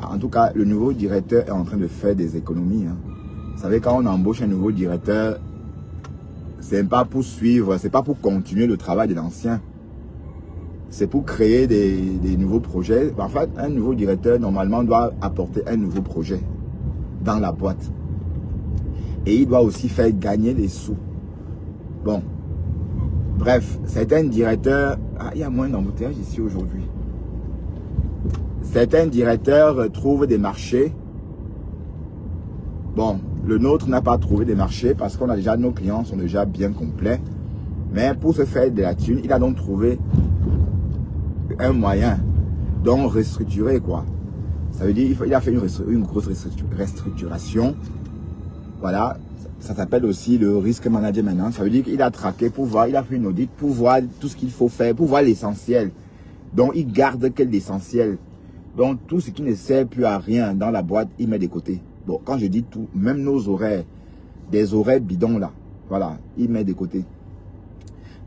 En tout cas, le nouveau directeur est en train de faire des économies. Hein. Vous savez, quand on embauche un nouveau directeur, c'est pas pour suivre, c'est pas pour continuer le travail de l'ancien. C'est pour créer des nouveaux projets. En fait, un nouveau directeur, normalement, doit apporter un nouveau projet dans la boîte. Et il doit aussi faire gagner des sous. Bon. Bref, certains directeurs... Ah, il y a moins d'embouteillage ici aujourd'hui. Certains directeurs trouvent des marchés. Bon, le nôtre n'a pas trouvé des marchés parce qu'on a déjà, nos clients sont déjà bien complets. Mais pour se faire de la thune, il a donc trouvé un moyen. Donc restructurer quoi. Ça veut dire qu'il a fait une grosse restructuration. Voilà. Ça s'appelle aussi le risque manager maintenant. Ça veut dire qu'il a traqué pour voir, il a fait une audit pour voir tout ce qu'il faut faire, pour voir l'essentiel. Donc il garde que l'essentiel. Donc tout ce qui ne sert plus à rien dans la boîte, il met de côté. Bon, quand je dis tout, même nos horaires, des horaires bidons là, voilà, il met de côté.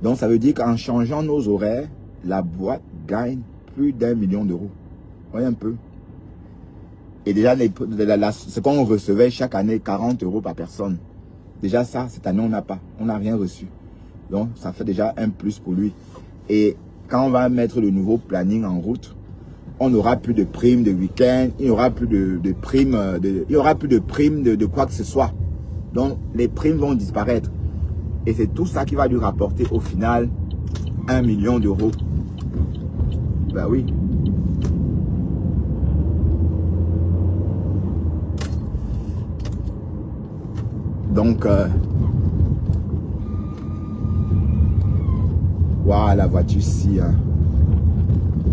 Donc ça veut dire qu'en changeant nos horaires, la boîte gagne plus d'1 million d'euros. Voyez un peu. Et déjà, ce qu'on recevait chaque année, 40 euros par personne. Déjà ça, cette année, on n'a pas. On n'a rien reçu. Donc, ça fait déjà un plus pour lui. Et quand on va mettre le nouveau planning en route, on n'aura plus de primes de week-end, il n'y aura plus de primes, il y aura plus de primes de quoi que ce soit. Donc, les primes vont disparaître. Et c'est tout ça qui va lui rapporter au final 1 million d'euros. Ben oui. Donc, voilà la voiture ici. Hein.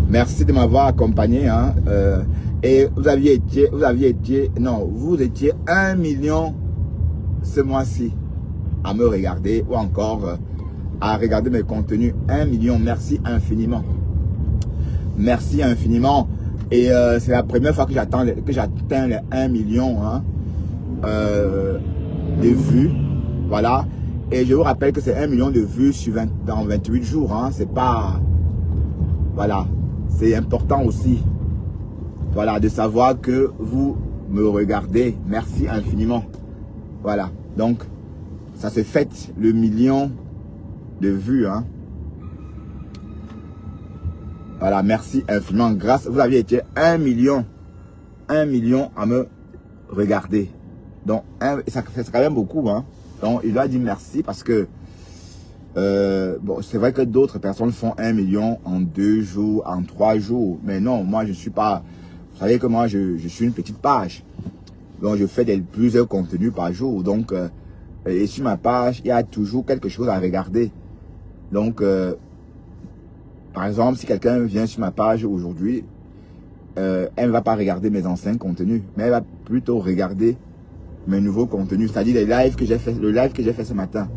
Merci de m'avoir accompagné. Hein. Et vous étiez 1 million ce mois-ci à me regarder ou encore à regarder mes contenus. 1 million, merci infiniment. Merci infiniment. Et c'est la première fois que j'atteins les 1 million hein, de vues. Voilà. Et je vous rappelle que c'est 1 million de vues dans 28 jours. Hein. C'est pas... Voilà. C'est important aussi. Voilà, de savoir que vous me regardez. Merci infiniment. Voilà. Donc, ça se fête le million de vues. Hein. Voilà, merci infiniment. Grâce, vous aviez été 1 million à me regarder. Donc, ça c'est quand même beaucoup. Hein. Donc, il a dit merci parce que bon, c'est vrai que d'autres personnes font 1 million en 2 jours, en 3 jours. Mais non, moi, je suis pas... Vous savez que moi, je suis une petite page. Donc, je fais plusieurs contenus par jour. Donc, et sur ma page, il y a toujours quelque chose à regarder. Donc, par exemple, si quelqu'un vient sur ma page aujourd'hui, elle ne va pas regarder mes anciens contenus, mais elle va plutôt regarder mes nouveaux contenus, c'est-à-dire les lives que j'ai fait, le live que j'ai fait ce matin.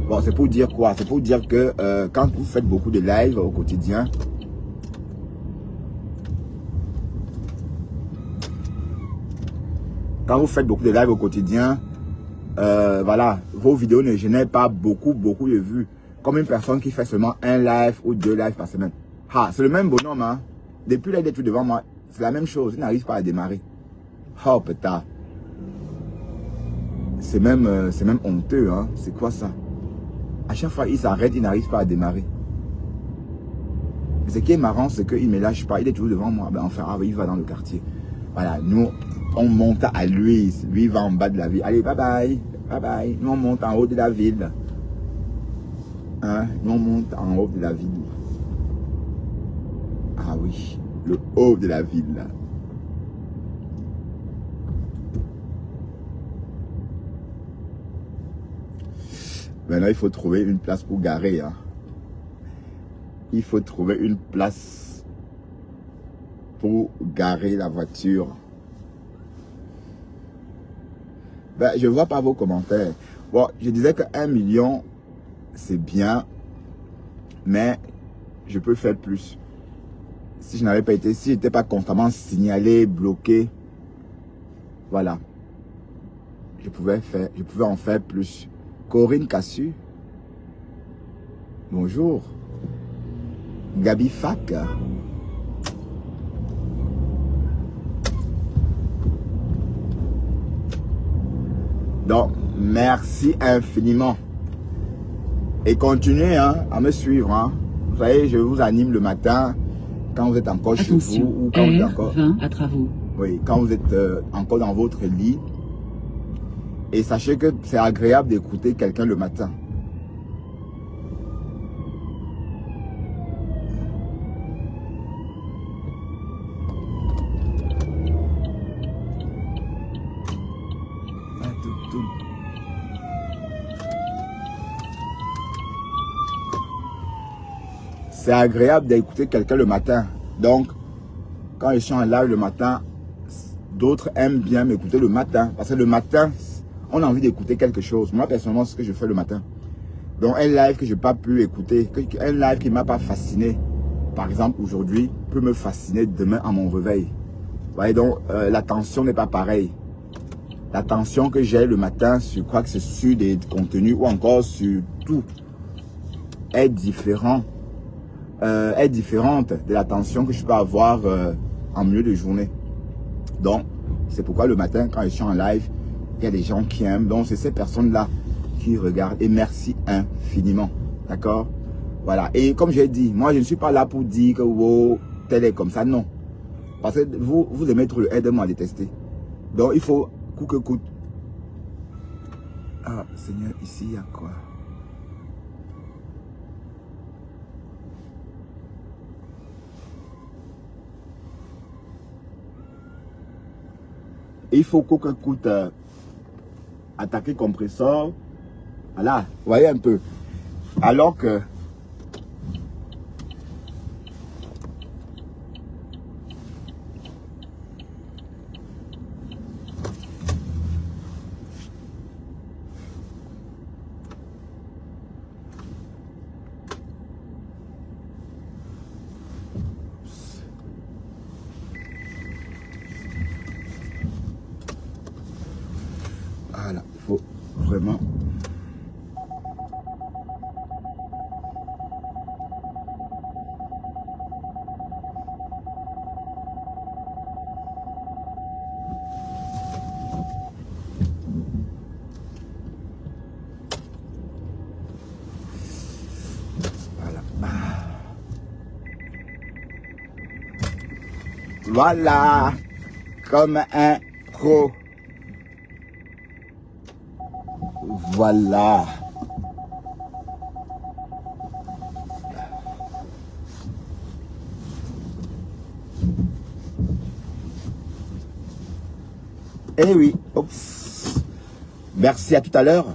Bon, c'est pour dire quoi? C'est pour dire que quand vous faites beaucoup de lives au quotidien, voilà, vos vidéos ne génèrent pas beaucoup de vues. Comme une personne qui fait seulement 1 live ou 2 lives par semaine. Ah, c'est le même bonhomme, hein. Depuis là, il est tout devant moi. C'est la même chose, il n'arrive pas à démarrer. Oh, putain. C'est même honteux, hein. C'est quoi ça? À chaque fois, il s'arrête, il n'arrive pas à démarrer. Ce qui est marrant, c'est qu'il ne me lâche pas. Il est toujours devant moi. Ben, enfin, il va dans le quartier. Voilà, nous, on monte à lui. Lui, il va en bas de la ville. Allez, bye bye. Bye bye. Nous, on monte en haut de la ville. Hein? Nous, on monte en haut de la ville. Ah oui, le haut de la ville. Maintenant, il faut trouver une place pour garer. Hein. Il faut trouver une place pour garer la voiture. Ben, je ne vois pas vos commentaires. Bon, je disais que 1 million, c'est bien, mais je peux faire plus. Si je n'avais pas été, si je n'étais pas constamment signalé, bloqué, voilà. Je pouvais en faire plus. Corinne Cassu, bonjour. Gabi Fak. Donc, merci infiniment. Et continuez hein, à me suivre. Hein. Vous savez, je vous anime le matin quand vous êtes encore chez vous. Ou quand vous êtes encore... 20 à travaux. Oui, quand vous êtes encore dans votre lit. Et sachez que c'est agréable d'écouter quelqu'un le matin. C'est agréable d'écouter quelqu'un le matin. Donc, quand je suis en live le matin, d'autres aiment bien m'écouter le matin. Parce que le matin, on a envie d'écouter quelque chose. Moi, personnellement, c'est ce que je fais le matin. Donc, un live que je n'ai pas pu écouter, un live qui ne m'a pas fasciné, par exemple, aujourd'hui, peut me fasciner demain à mon réveil. Vous voyez, donc, l'attention n'est pas pareille. L'attention que j'ai le matin sur quoi que c'est sur des contenus ou encore sur tout est différente de l'attention que je peux avoir en milieu de journée. Donc, c'est pourquoi le matin, quand je suis en live, il y a des gens qui aiment. Donc, c'est ces personnes-là qui regardent. Et merci infiniment. D'accord? Voilà. Et comme j'ai dit, moi, je ne suis pas là pour dire que wow, tel est comme ça. Non. Parce que vous aimez trop le aide-moi à détester. Donc, il faut coûte que coûte. Ah, Seigneur, ici, il y a quoi? Il faut coûte que coûte attaquer compresseur. Voilà, vous voyez un peu. Alors que voilà, il faut vraiment. Voilà, comme un pro. Voilà. Eh oui, oups. Merci, à tout à l'heure.